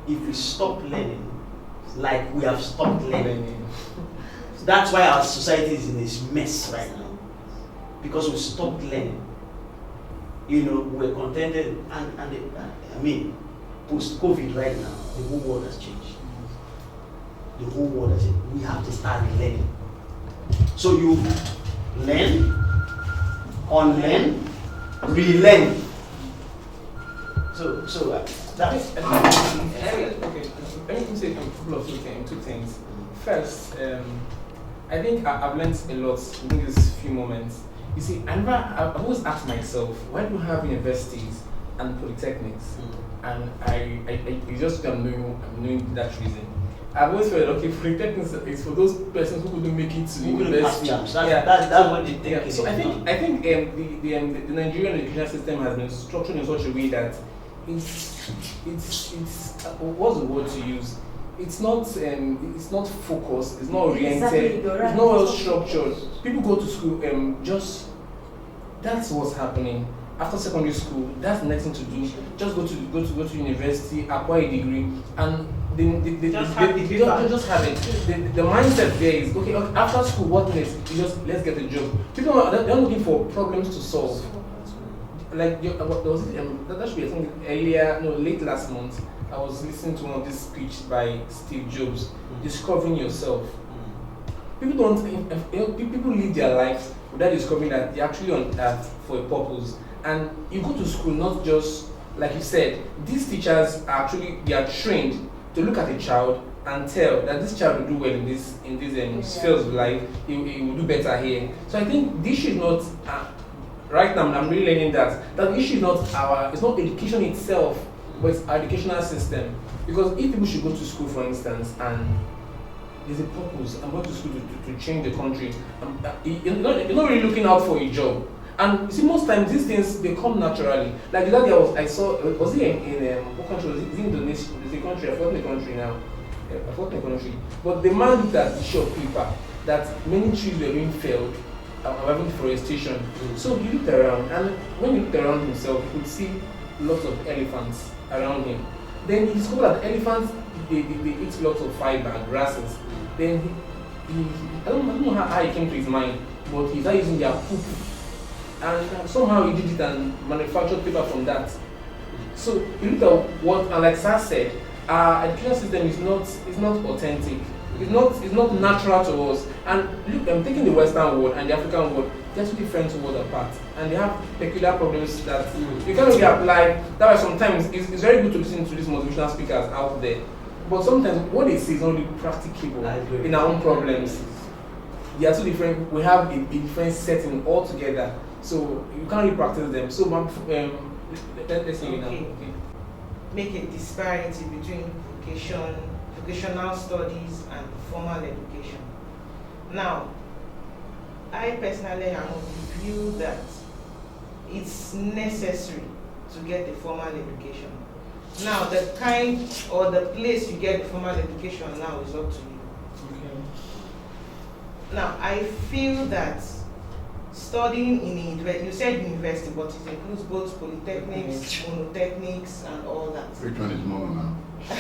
[SPEAKER 2] If we stop learning, like we have stopped learning, that's why our society is in this mess right now. Because we stopped learning. We're contented, and post-COVID right now, the whole world has changed. The whole world has changed. We have to start learning. So you learn, unlearn, relearn. So that's
[SPEAKER 1] okay. Let me say a couple of two things. First, I think I've learned a lot in these few moments. You see, I've always asked myself, why do we have universities and polytechnics? And I just am knowing that reason. I've always felt, okay, polytechnics is for those persons who couldn't make it to university.
[SPEAKER 2] That's what they think.
[SPEAKER 1] So I think the Nigerian education system has been structured in such a way that it's what's the word to use? It's not focused. It's not oriented.
[SPEAKER 3] Exactly,
[SPEAKER 1] It's
[SPEAKER 3] right.
[SPEAKER 1] not well structured. People go to school just that's what's happening. After secondary school, that's the next thing to do. Just go to university, acquire a degree, and they just have it. The mindset there is okay. After school, what next? Let's get a job. People they're looking for problems to solve. Like there was that should be I think late last month. I was listening to one of these speech by Steve Jobs, discovering yourself. People live their lives without discovering that they're actually on earth for a purpose. And you go to school not just like you said. These teachers they are trained to look at a child and tell that this child will do well in these spheres of life. He will do better here. So I think this should not. Right now, I'm really learning that the issue is it's not education itself, but it's our educational system. Because if people should go to school, for instance, and there's a purpose, I'm going to school to change the country, you're not really looking out for a job. And you see, most times these things they come naturally. Like the other day was he in what country was it? Is it Indonesia? It's a country, I've forgotten the country now. I've forgotten the country. But the man looked at the sheet of paper that many trees were being felled. Having deforestation. So he looked around, and when he looked around himself, he could see lots of elephants around him. Then he discovered that elephants they eat lots of fiber and grasses. Then he I don't know how it came to his mind, but he started using their poop, and somehow he did it and manufactured paper from that. So he looked at what, and like Sir said, our education system is not authentic. It's not natural to us. And look, I'm taking the Western world and the African world, they're two different worlds apart. And they have peculiar problems that you can't really apply. That's why sometimes it's very good to listen to these motivational speakers out there. But sometimes what they say is not really practicable in our own problems. They are two different, we have a different setting altogether. So you can't really practice them. So let's say now. Okay.
[SPEAKER 5] Make a disparity between vocational studies and formal education. Now, I personally am of the view that it's necessary to get the formal education. Now, the kind or the place you get the formal education now is up to you.
[SPEAKER 1] Okay.
[SPEAKER 5] Now, I feel that studying in you said university, but it includes both polytechnics, monotechnics, and all that.
[SPEAKER 4] Which one is mono now?
[SPEAKER 2] No,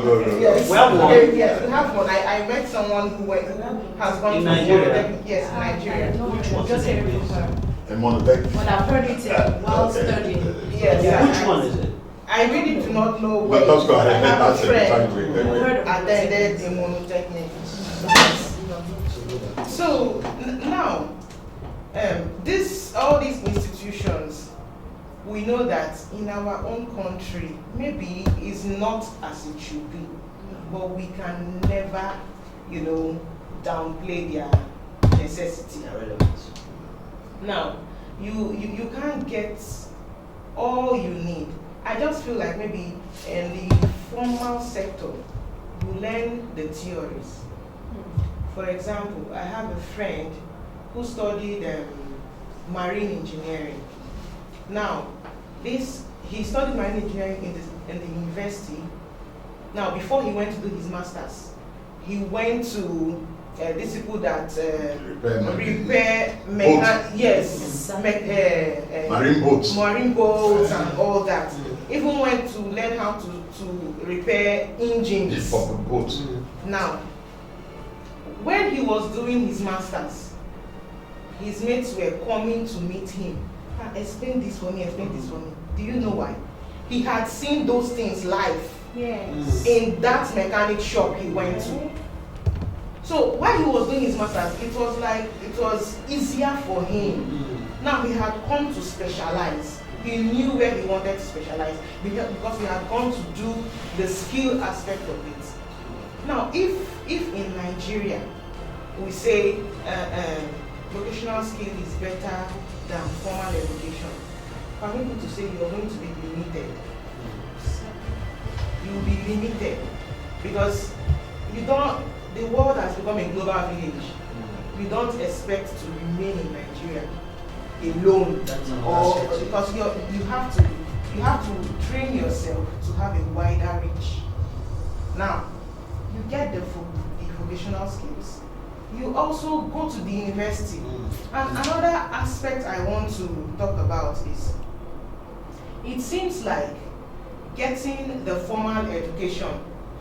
[SPEAKER 2] go ahead.
[SPEAKER 5] Yes,
[SPEAKER 2] Well,
[SPEAKER 5] yes, we have one. I met someone who has gone
[SPEAKER 2] in
[SPEAKER 5] to
[SPEAKER 2] Nigeria.
[SPEAKER 5] monotechnic. Yes, in Nigeria.
[SPEAKER 2] Which one?
[SPEAKER 3] Just hearing from her.
[SPEAKER 4] A monotechnic.
[SPEAKER 3] But I've heard it while studying.
[SPEAKER 5] Yes.
[SPEAKER 2] Which one is it?
[SPEAKER 5] I really do not know
[SPEAKER 4] But
[SPEAKER 5] where.
[SPEAKER 4] let's go ahead.
[SPEAKER 5] I have
[SPEAKER 4] That's
[SPEAKER 5] a friend who
[SPEAKER 4] it.
[SPEAKER 5] attended a monotechnic. So now, all these institutions, we know that in our own country, maybe it's not as it should be, but we can never, downplay their necessity.
[SPEAKER 2] Their relevance.
[SPEAKER 5] Now, you can't get all you need. I just feel like maybe in the formal sector, you learn the theories. For example, I have a friend who studied marine engineering. Now, he studied marine engineering in the university. Now, before he went to do his master's, he went to these people that repair marine boats and all that. Even went to learn how to repair engines.
[SPEAKER 4] Boats.
[SPEAKER 5] Now, when he was doing his master's, his mates were coming to meet him. Explain this for me, explain this for me. Do you know why? He had seen those things live.
[SPEAKER 3] Yes.
[SPEAKER 5] In that mechanic shop he went to. So while he was doing his master's, it was easier for him. Now he had come to specialize. He knew where he wanted to specialize because he had gone to do the skill aspect of it. Now, if in Nigeria we say vocational skill is better than formal education, I'm able to say you're going to be limited. You will be limited because the world has become a global village. You don't expect to remain in Nigeria alone, or because you have to train yourself to have a wider reach. Now, you get the vocational skills. You also go to the university. And another aspect I want to talk about is, it seems like getting the formal education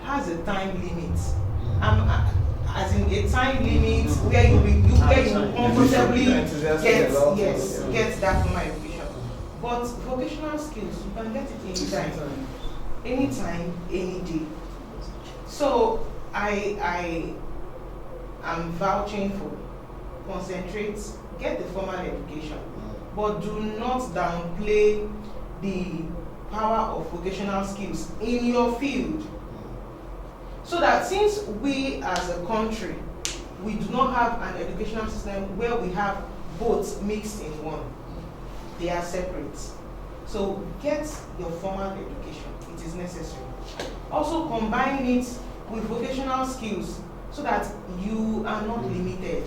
[SPEAKER 5] has a time limit. As in a time limit where you comfortably get that formal education. But vocational skills, you can get it anytime, any day. So I am vouching for concentrate, get the formal education, but do not downplay the power of vocational skills in your field. So that since we as a country, we do not have an educational system where we have both mixed in one. They are separate. So get your formal education, it is necessary. Also combine it with vocational skills so that you are not limited.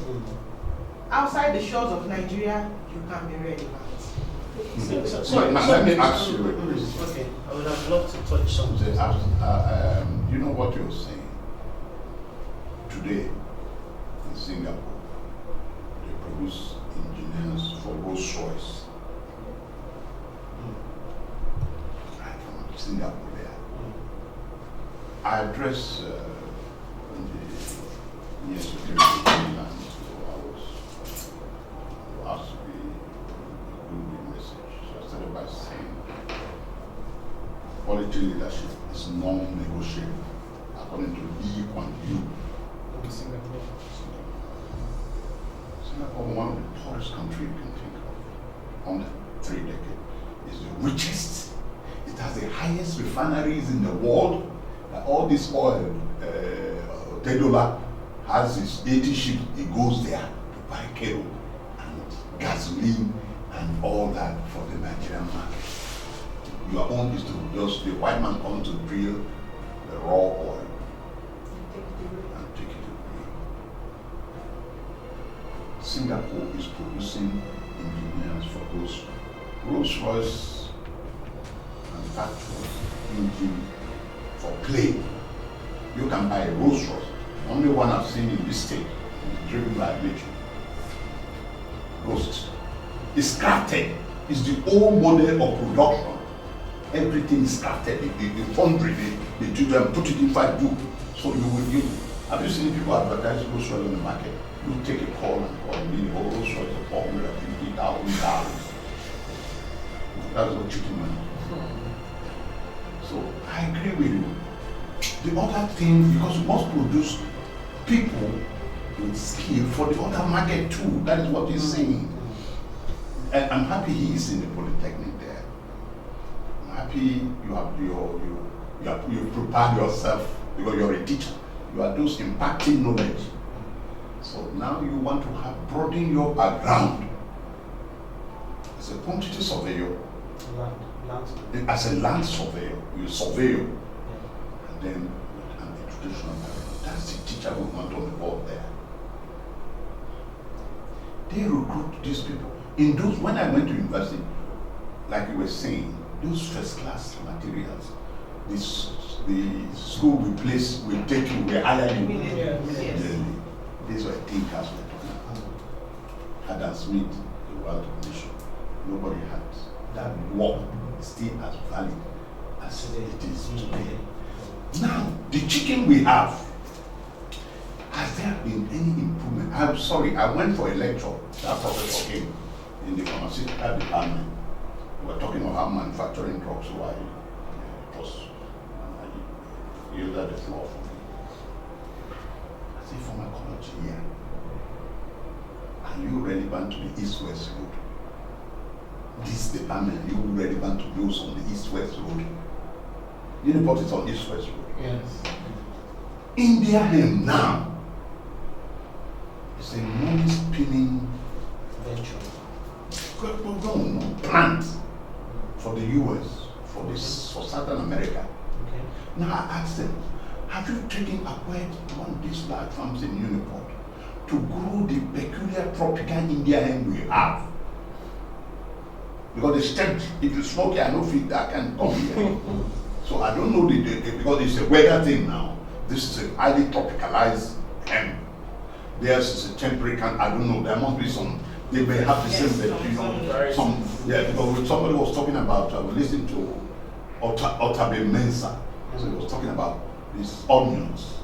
[SPEAKER 5] Outside the shores of Nigeria, you can be relevant.
[SPEAKER 4] Let me ask you a question.
[SPEAKER 2] Okay, I would have loved to touch something.
[SPEAKER 4] You know what you're saying? Today, in Singapore, they produce engineers for Rolls Royce. Right from Singapore there. I address the security Finland, so I was asked to be a good message. So I started by saying quality leadership is non-negotiable according to Lee Kuan Yew. Singapore, one of the poorest countries you can think of, under 3 decades, is the richest. It has the highest refineries in the world. All this oil, Tedola has his 80 ships, he goes there to buy cable and gasoline and all that for the Nigerian market. Your own is to just, the white man comes to drill the raw oil and take it away. Singapore is producing engineers for Rolls Royce manufacturers engine for plane. You can buy a Rolls Royce. Only one I've seen in this state is driven by a nature. Ghost. It's crafted. It's the old model of production. Everything is crafted. The foundry, they do them, put it inside book. So you will give. Have you seen people advertise Rolls Royce on the market? You take a call and call me, Rolls Royce of $450,000. That's what cheating money. So I agree with you. The other thing, because we must produce people with skill for the other market too. That is what he's saying. And I'm happy he is in the Polytechnic there. I'm happy you prepared yourself because you're a teacher. You are just impacting knowledge. So now you want to broaden your background. As a quantity surveyor, As a land surveyor, you survey, and then an educational background. That's the teacher we want on the board there. They recruit these people. In those, when I went to university, like you were saying, those first class materials, the school we take you, we hire you.
[SPEAKER 5] Yes.
[SPEAKER 4] These were thinkers we're talking about. Adam Smith, the World Nation. Nobody had that work still as valid as it is today. Now, the chicken we have, has there been any improvement? I'm sorry, I went for a lecture. That professor came in the pharmaceutical department. We were talking about how manufacturing drugs were. It was used at the floor for me. I say, pharmacology here. Are you relevant to the East-West Road? This department, you relevant to those on the East-West Road? Uniport is on East-West Road.
[SPEAKER 1] Yes.
[SPEAKER 4] India him now is a money spinning
[SPEAKER 2] venture.
[SPEAKER 4] Plant for the US, for Southern America.
[SPEAKER 2] Okay.
[SPEAKER 4] Now I asked them, have you taken acquired one of these large farms in Uniport to grow the peculiar tropical India hemp we have? Because the stench, if you smoke it, I know feed that can come here. So I don't know because it's a weather thing now. This is a highly tropicalized hemp. Theirs is a temporary I don't know. There must be some. They may have the same, because somebody was talking about. I was listening to Otabe Mensa. So he was talking about these onions.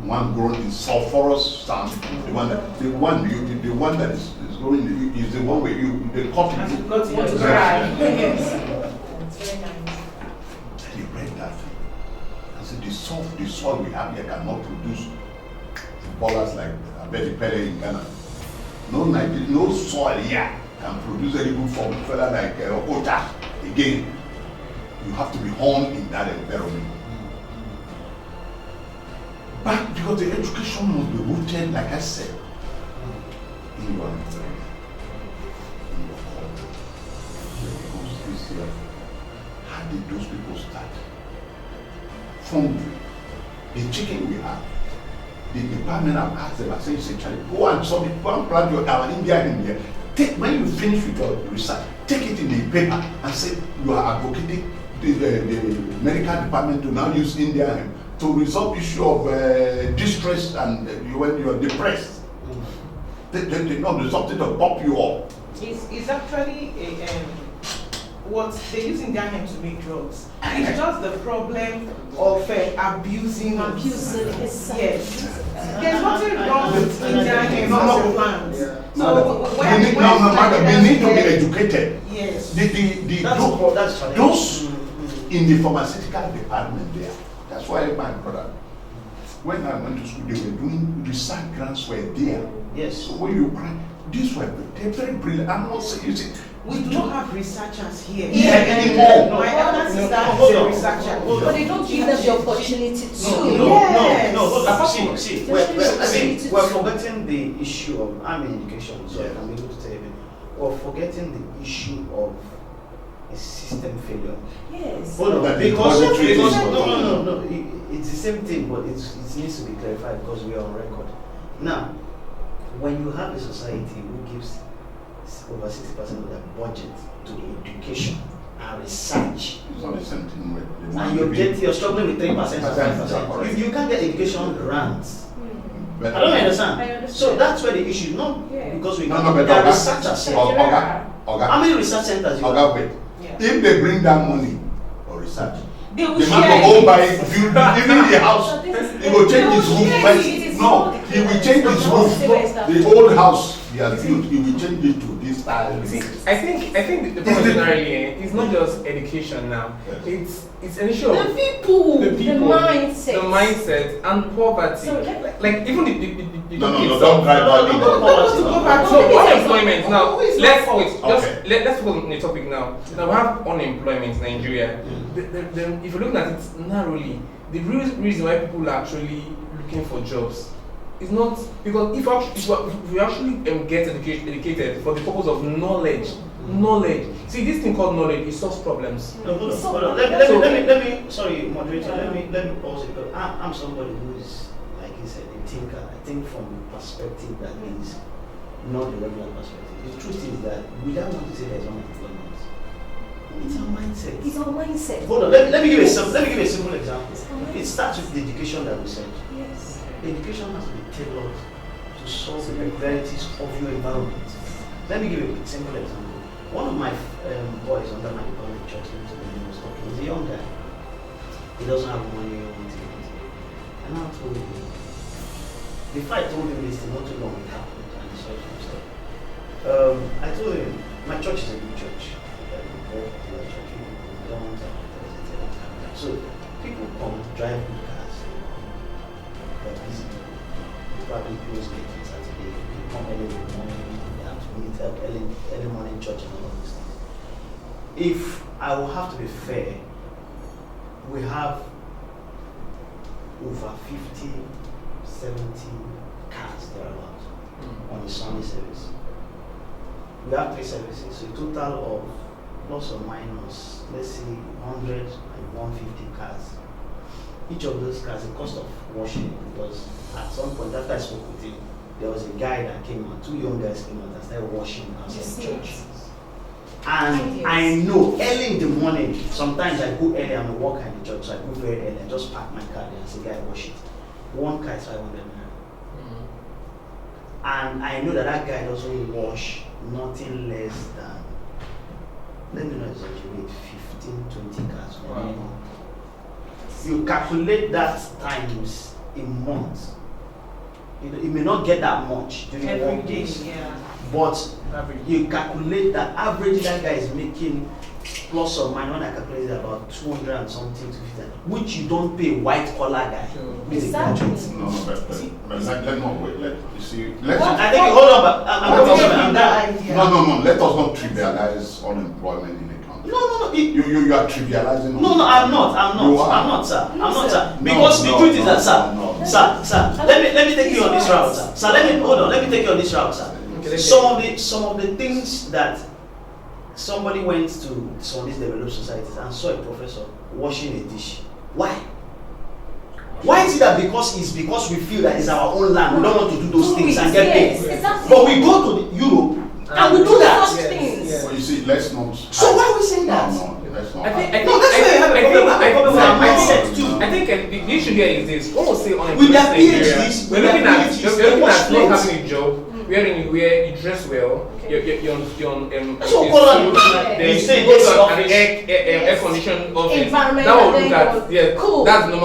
[SPEAKER 4] One grown in sulfurous sand. The one that is growing is the one where they cut it.
[SPEAKER 5] Yes. It's very nice.
[SPEAKER 4] Then he read that thing. And said the soil we have here cannot produce footballers like Betty Pele in Ghana. No soil here can produce any good for a fella like Ota. Again, you have to be honed in that environment. But because the education must be rooted, like I said, in your environment, in your culture. Because this year, how did those people start? From the chicken we have, the department have asked them, I say, Charlie, go and plant our India in here. When you finish with your research, take it in the paper and say you are advocating the medical department to now use India to resolve issue of distress and when you are depressed. They know there's something to pop you up.
[SPEAKER 5] It's actually what they use Indian hemp to make drugs. It's just the problem of abusing. Yes. There's nothing wrong with Indian hemp as a plant. So
[SPEAKER 4] they need to be educated.
[SPEAKER 5] Yes.
[SPEAKER 4] Those in the pharmaceutical department there. That's why my brother, when I went to school, they were doing research grants were there.
[SPEAKER 2] Yes.
[SPEAKER 4] So when you cry, these were they're very brilliant. I'm not saying you see.
[SPEAKER 5] We don't have researchers here.
[SPEAKER 4] Anymore.
[SPEAKER 5] My elder sister is a researcher.
[SPEAKER 3] But they don't give them the opportunity to.
[SPEAKER 2] See, we're forgetting the issue of education, so I can be able to tell you. We're forgetting the issue of a system failure.
[SPEAKER 3] Yes.
[SPEAKER 2] Hold on, because no, it's the same thing, but it needs to be clarified because we are on record. Now, when you have a society who gives over 60% of their budget to education and research,
[SPEAKER 4] It's not the same thing with
[SPEAKER 2] and you're struggling with 3% or 5%, you can't get education grants. I don't understand. So that's where the issue is not because we can't. There are researchers here. How many research centers you have?
[SPEAKER 4] Wait. If they bring that money for research,
[SPEAKER 5] They will
[SPEAKER 4] the
[SPEAKER 5] share
[SPEAKER 4] man will go buy even the house.
[SPEAKER 3] So this is-
[SPEAKER 4] He will change his roof first. No, he will change his roof. The old house he has built, he will change it to this style.
[SPEAKER 1] See, I think the problem generally is not just education now.
[SPEAKER 4] Yes.
[SPEAKER 1] It's an issue of
[SPEAKER 3] The people, the mindset,
[SPEAKER 1] and poverty.
[SPEAKER 3] So
[SPEAKER 1] like even the
[SPEAKER 4] No,
[SPEAKER 1] kids.
[SPEAKER 4] don't drive that in.
[SPEAKER 1] So unemployment now.
[SPEAKER 5] Who is
[SPEAKER 1] Let's
[SPEAKER 5] not
[SPEAKER 1] wait. Just
[SPEAKER 4] Okay.
[SPEAKER 1] let's focus on the topic now. Now we have unemployment in Nigeria. Then if you're looking at it narrowly, the real reason why people are actually looking for jobs is not because if we actually get educated for the purpose of knowledge, Knowledge. See, this thing called knowledge, it solves problems.
[SPEAKER 2] No, hold on,
[SPEAKER 3] So-
[SPEAKER 2] hold on. Let me, sorry, moderator, let me pause it, because I'm somebody who is, like you said, a thinker. I think from the perspective that is not the regular perspective. The truth is that we don't want to say there's unemployment. It's our mindset.
[SPEAKER 3] It's our mindset.
[SPEAKER 2] Hold on, let me give you a simple example. It starts with the education that we said.
[SPEAKER 3] Yes.
[SPEAKER 2] Education has to be tailored to solve the peculiarities of your environment. Let me give you a simple example. One of my boys under my department church was talking. He's a young guy. He doesn't have money or anything. And I told him, before I told him this thing, not too long it happened, and he saw some stuff. I told him, my church is a good church. Very popular church. We don't want to. So people come, drive good cars. They're busy. They probably close late on Saturday. They come early in the morning. They have to meet up early morning church and all of these things. If I will have to be fair, we have over 50, 70 cars thereabouts on the Sunday service. We have 3 services, so a total of plus or minus, let's say 100 and 150 cars. Each of those cars, the cost of washing, because at some point after I spoke with him, there was a guy that came out, 2 young guys came out and started washing outside the church. And I know early in the morning, sometimes I go early, I'm a worker in the church, so I go very early, I just park my car there and say, guy, wash it. One car is 500 naira. And I know that guy doesn't wash nothing less than, let me not exaggerate, 15, 20 cars.
[SPEAKER 1] Wow.
[SPEAKER 2] You calculate that times a month. You may not get that much during
[SPEAKER 5] Every
[SPEAKER 2] one
[SPEAKER 5] day,
[SPEAKER 2] day,
[SPEAKER 5] yeah.
[SPEAKER 2] but you calculate that average that guy is making plus or minus, when I calculate it, about 200 and something to 50, which you don't pay white collar guy. With
[SPEAKER 3] Exactly.
[SPEAKER 2] a graduate.
[SPEAKER 4] No, let not wait. You see,
[SPEAKER 2] I think hold on, but I'm
[SPEAKER 4] Let us
[SPEAKER 2] going
[SPEAKER 5] that
[SPEAKER 2] to
[SPEAKER 5] idea.
[SPEAKER 4] no. Let us not trivialize unemployment in the country.
[SPEAKER 2] No.
[SPEAKER 4] You are trivializing.
[SPEAKER 2] No, I'm not, sir. Because the truth is that, sir, let me take you on this route, sir. Sir, let me take you on this route, sir.
[SPEAKER 1] Okay,
[SPEAKER 2] Some of the things that somebody went to some of these developed societies and saw a professor washing a dish. Why? Why is it that because we feel that it's our own land, we don't want to do those things and get paid?
[SPEAKER 3] Yes, exactly.
[SPEAKER 2] But we go to Europe and we do that.
[SPEAKER 3] Such things.
[SPEAKER 4] Well, you see, let's not.
[SPEAKER 2] So why are we saying that?
[SPEAKER 4] No, let's not.
[SPEAKER 1] I think
[SPEAKER 2] No, that's why you have a problem with our mindset too.
[SPEAKER 1] I think the issue here is this. When we say unemployment
[SPEAKER 2] With their
[SPEAKER 1] in Nigeria,
[SPEAKER 2] PhDs,
[SPEAKER 1] we're looking at
[SPEAKER 2] they wash
[SPEAKER 1] not
[SPEAKER 2] plates.
[SPEAKER 1] having a job. Where you dress well, you're on
[SPEAKER 2] That's what Colin
[SPEAKER 1] then
[SPEAKER 2] you say
[SPEAKER 1] you go
[SPEAKER 2] this
[SPEAKER 1] to an
[SPEAKER 2] office.
[SPEAKER 1] air conditioned office.
[SPEAKER 3] Environment,
[SPEAKER 1] That would
[SPEAKER 3] and
[SPEAKER 1] look
[SPEAKER 3] then
[SPEAKER 1] at
[SPEAKER 3] you're cool.
[SPEAKER 1] that's the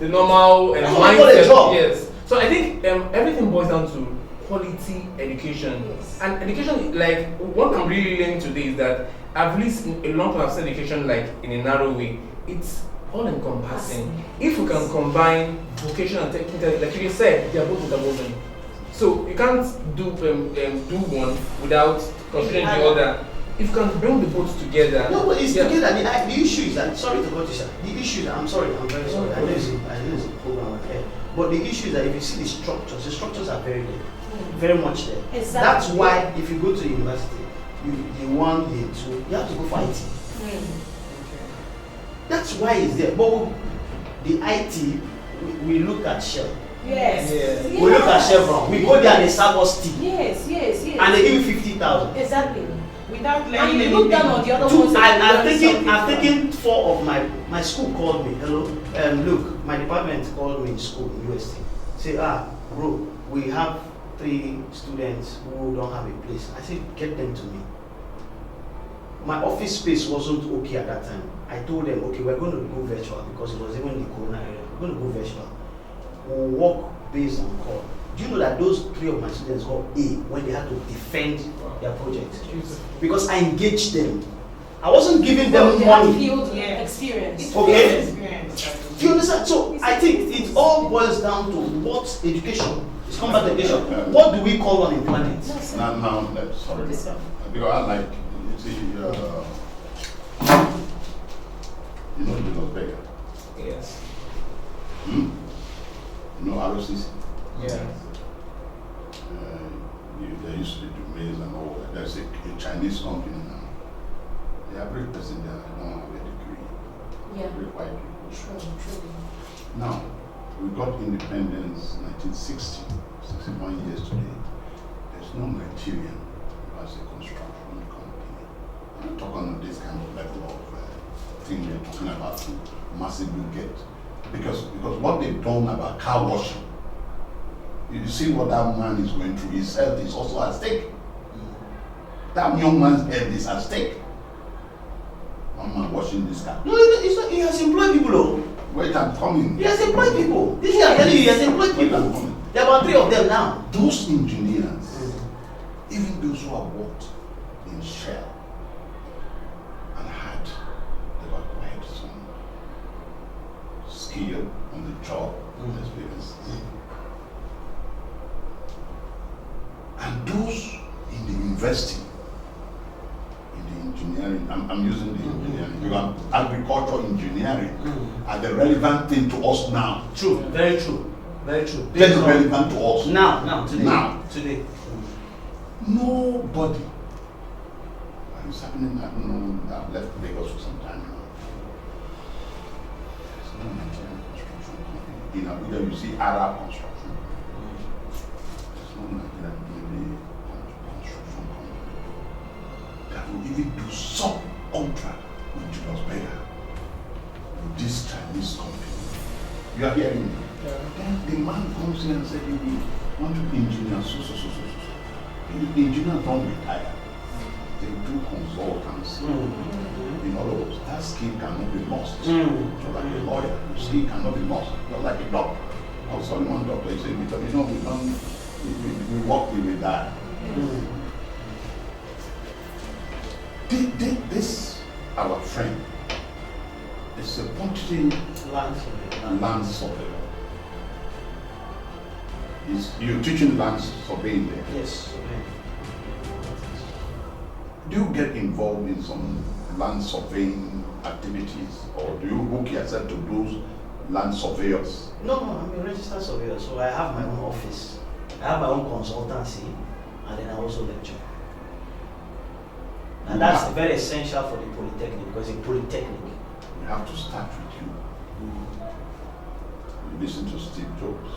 [SPEAKER 1] normal
[SPEAKER 2] That's what I call a
[SPEAKER 1] mindset.
[SPEAKER 2] job.
[SPEAKER 1] Yes. So I think everything boils down to quality education.
[SPEAKER 3] Yes.
[SPEAKER 1] And education, like what I'm really learning today is that I've listened a long time. I've said education like in a narrow way. It's all encompassing. If we can combine vocation and technical, like you said, they are both interwoven. So you can't do one without considering the other. If you can bring the both together.
[SPEAKER 2] No, but it's together. The issue is that, sorry to cut you, sir. The issue is that, I'm very sorry. I know it's a program here. But the issue is that if you see the structures are very there. Very much there.
[SPEAKER 3] Exactly.
[SPEAKER 2] That's why if you go to university, you want year 2, you have to go for IT. That's why it's there. But the IT, we look at Shell.
[SPEAKER 3] Yes.
[SPEAKER 1] Yeah.
[SPEAKER 2] We look at Chevron. We go there and they serve us tea.
[SPEAKER 3] Yes.
[SPEAKER 2] And they give you 50,000.
[SPEAKER 3] Exactly.
[SPEAKER 5] Without
[SPEAKER 3] And
[SPEAKER 5] learning
[SPEAKER 3] you look down on the other ones.
[SPEAKER 2] I've taken 4 of my school called me. Hello, look, my department called me in school in UST. Say, bro, we have 3 students who don't have a place. I said, get them to me. My office space wasn't okay at that time. I told them, okay, we're going to go virtual because it was even the corona area. We're going to go virtual. We'll work based on call. Do you know that those 3 of my students got A when they had to defend their project? Because I engaged them. I wasn't giving them money.
[SPEAKER 3] Field
[SPEAKER 5] Yeah.
[SPEAKER 3] experience.
[SPEAKER 2] Okay.
[SPEAKER 5] Experience.
[SPEAKER 2] Do you understand? So I think it all boils down to what education. It's combat education. What do we call unemployment?
[SPEAKER 4] Now, sorry.
[SPEAKER 3] This stuff.
[SPEAKER 4] Because I like, you see, you know Julius Berger.
[SPEAKER 1] Yes.
[SPEAKER 4] You know ROCC?
[SPEAKER 1] Yeah.
[SPEAKER 4] They used to do maize and all that. That's a Chinese company now. The average person there don't have a degree.
[SPEAKER 3] Yeah.
[SPEAKER 4] Every white people.
[SPEAKER 3] True.
[SPEAKER 4] Now, we got independence 1960, 61 years today. There's no Nigerian who has a construction company. I'm not talking on this kind of level of thing we're talking about to massively get. Because what they've done about car washing, you see what that man is going through, his health is also at stake. That young man's health is at stake. One man washing this car.
[SPEAKER 2] No, it's not, he has employed people though.
[SPEAKER 4] Wait, I'm coming.
[SPEAKER 2] He has employed people. This is I'm telling you, he has employed
[SPEAKER 4] Wait, I'm
[SPEAKER 2] people.
[SPEAKER 4] coming.
[SPEAKER 2] There are about 3 of them now.
[SPEAKER 4] Those engineers, even those who have worked in Shell and they've acquired some skill on the job experiences. And those in the university, in the engineering, I'm using the engineering, you have agricultural engineering are the relevant thing to us now.
[SPEAKER 2] True, very true. Very true.
[SPEAKER 4] Very relevant to us.
[SPEAKER 2] Today.
[SPEAKER 4] Now.
[SPEAKER 2] Today.
[SPEAKER 4] Nobody. And it's happening, I don't know, I've left Lagos for some time now. There's no Nigerian construction company. In Abuja, you see Arab construction. There's no Nigerian construction company that will even do subcontract with Julius Berger, with this Chinese company. You are hearing me?
[SPEAKER 1] Yeah.
[SPEAKER 4] Then the man comes in and says, you want to be engineer, so. The engineers don't retire. They do consultancy. In other words, that skill cannot be lost. Just like a lawyer, your skill cannot be lost. Just like a doctor. I was telling one doctor, he said, we work till we die. This, our friend, is a quantity land surveyor. You're teaching land surveying there?
[SPEAKER 2] Yes.
[SPEAKER 4] Do you get involved in some land surveying activities, or do you hook yourself to those land surveyors?
[SPEAKER 2] No, I'm a registered surveyor, so I have my own office. I have my own consultancy, and then I also lecture. And that's very essential for the polytechnic, because in polytechnic,
[SPEAKER 4] We have to start with you. You listen to Steve Jobs.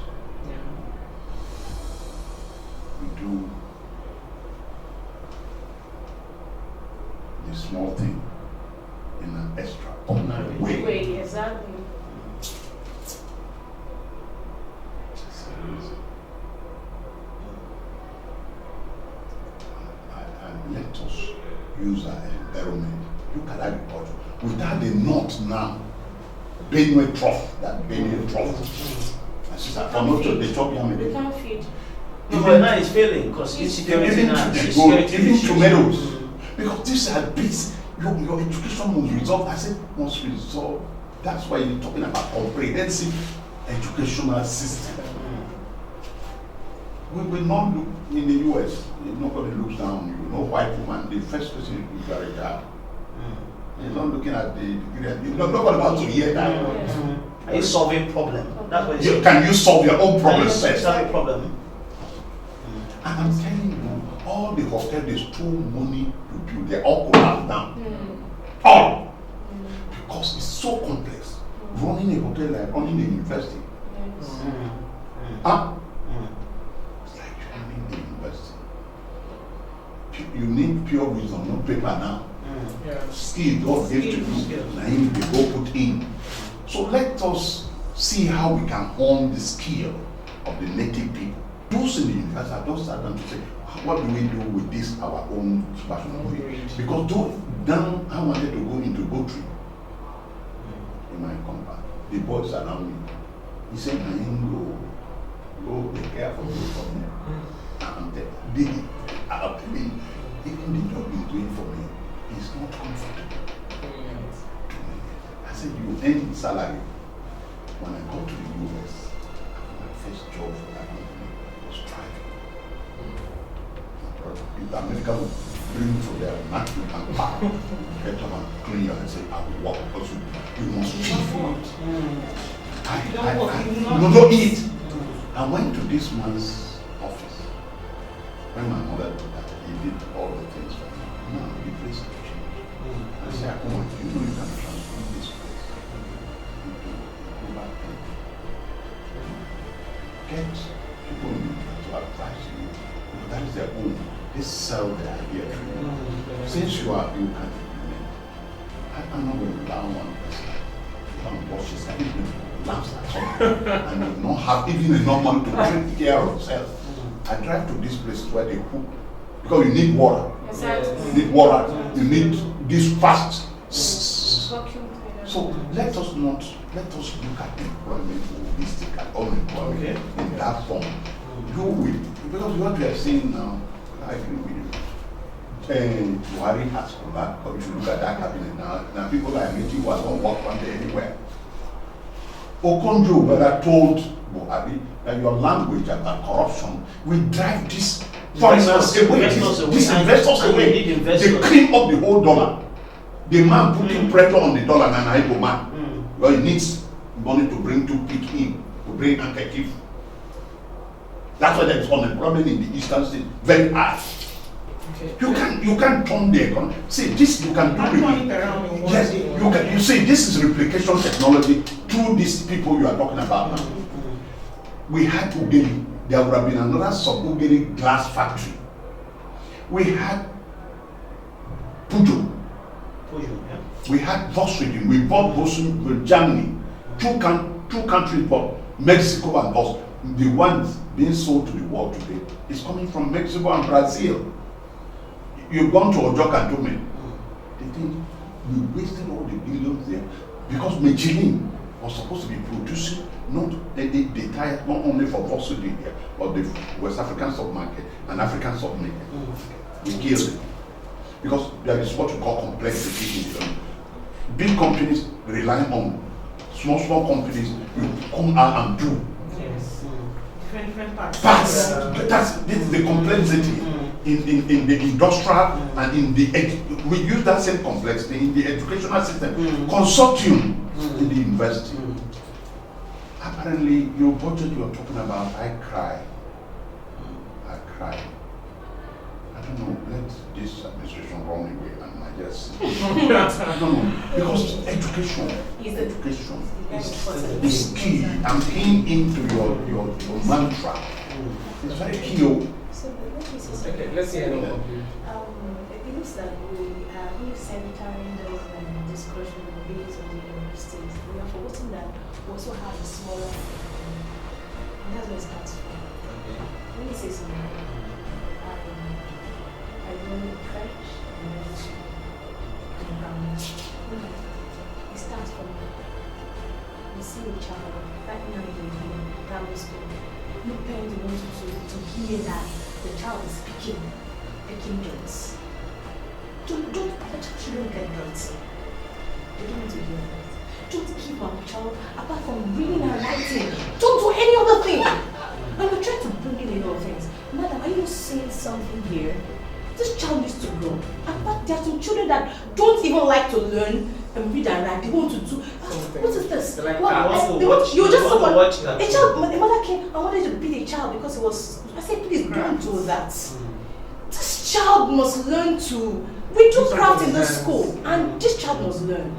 [SPEAKER 4] We do the small thing in an extraordinary way.
[SPEAKER 3] Wait, exactly.
[SPEAKER 4] And let us use our environment. Look at agriculture. Without the knot now, Benue trough, that Benue trough. I said, I'm not sure they chop yam
[SPEAKER 3] We
[SPEAKER 4] again.
[SPEAKER 3] can't feed.
[SPEAKER 2] no, but now it's failing because insecurity
[SPEAKER 4] Even
[SPEAKER 2] now.
[SPEAKER 4] even tomatoes. Because these are bits, your education must resolve. I said, must resolve. That's why you're talking about comprehensive educational system. We will not look in the US, if nobody looks down, you know, white woman, the first person you look at a job. You're not looking at the degree, you're not about to hear that.
[SPEAKER 2] Are you solving problem? That's what
[SPEAKER 4] You, can you solve your own problem
[SPEAKER 2] Can you
[SPEAKER 4] first?
[SPEAKER 2] solve a problem?
[SPEAKER 4] And I'm telling you, all the hotels they stole money to build, they all collapsed down. All. Because it's so complex. Running a hotel like running a university. Huh? It's like running a university. You need pure wisdom, not paper now. Skill God gave to you, now him they go put in. So let us see how we can hone the skill of the native people. Those in the university, I just start them to say, what do we do with this, our own passion? Because though now I wanted to go into poultry in my compound. The boys around me, he said, I ain't go be careful from me. I'm telling you, even the job he's doing for me is not comfortable. I said, you earn salary. When I got to the US, my first job for that company was driving. The American would bring for their napkin and pack, get up and clean your and say, I will work because you must cheat for it. You don't eat. I went to this man's office. When my mother did that, he did all the things for me. Now the place has changed. I say, you know you can transform this place into global thing. Get people to advise you, because that is their own. They sell their idea to you. Since you can implement. I'm not going to down one person. One watches and even laughs at something and does not have even enough money to take care of himself. I drive to this place where they cook because you need water. You need water. You need this fast. So let us look at employment holistic and unemployment in that form. You will, because what we are seeing now, I agree with you. Buhari has come back, but if you look at that cabinet now, people like meeting was on work one day anywhere. Okonjo Iweala told Buhari that your language about corruption will drive these foreigners away, these investors away. They clean up the whole dollar. The man putting pressure on the dollar, and Igbo man, well, he needs money to bring to pick in, to bring handkerchief. That's why there is unemployment in the eastern state very high. You can turn the economy. See, this you can do. Yes, you can. You see, this is replication technology through these people you are talking about now. We had Ugeli. There would have been another sub-Ugeli glass factory. We had Pujo. We had Volkswagen. We bought Volkswagen with Germany. Two countries bought Mexico and us. The ones being sold to the world today is coming from Mexico and Brazil. You've gone to Ojok and Dome. They think we wasted all the billions there because Michelin was supposed to be producing not the tire not only for Volkswagen here, but the West African submarket and African submarket. We killed it because there is what we call complexity. Big companies rely on small companies. You come out and do
[SPEAKER 5] different parts.
[SPEAKER 4] That's the complexity. In the industrial and in the we use that same complexity in the educational system, consortium in the university. Apparently, your budget you are talking about, I cry. I don't know. Let this administration run away, and I just I don't know because education is key. I'm keying into your mantra. It's very key.
[SPEAKER 1] Okay, let's see anyone conclude.
[SPEAKER 3] It looks like we are really centering those discussion based on the universities. We are forgetting that we also have a smaller and that's where it starts from. Let me say something. I learned French and then to grammar. It starts from you see a child right now in grammar school. No parents want to hear that the child is picking drugs. The child shouldn't get drugs. They don't want to hear that. Don't keep our child apart from reading and writing. Don't do any other thing. And we're trying to bring in other things. Madam, are you saying something here? This child needs to grow. Apart, there are some children that don't even like to learn and read and write. They want to do. What is this?
[SPEAKER 1] Like
[SPEAKER 3] you just someone. A child. My mother came. I wanted to beat a child because it was. I said, please don't do that. This child must learn to. We do craft in the school, and this child must learn.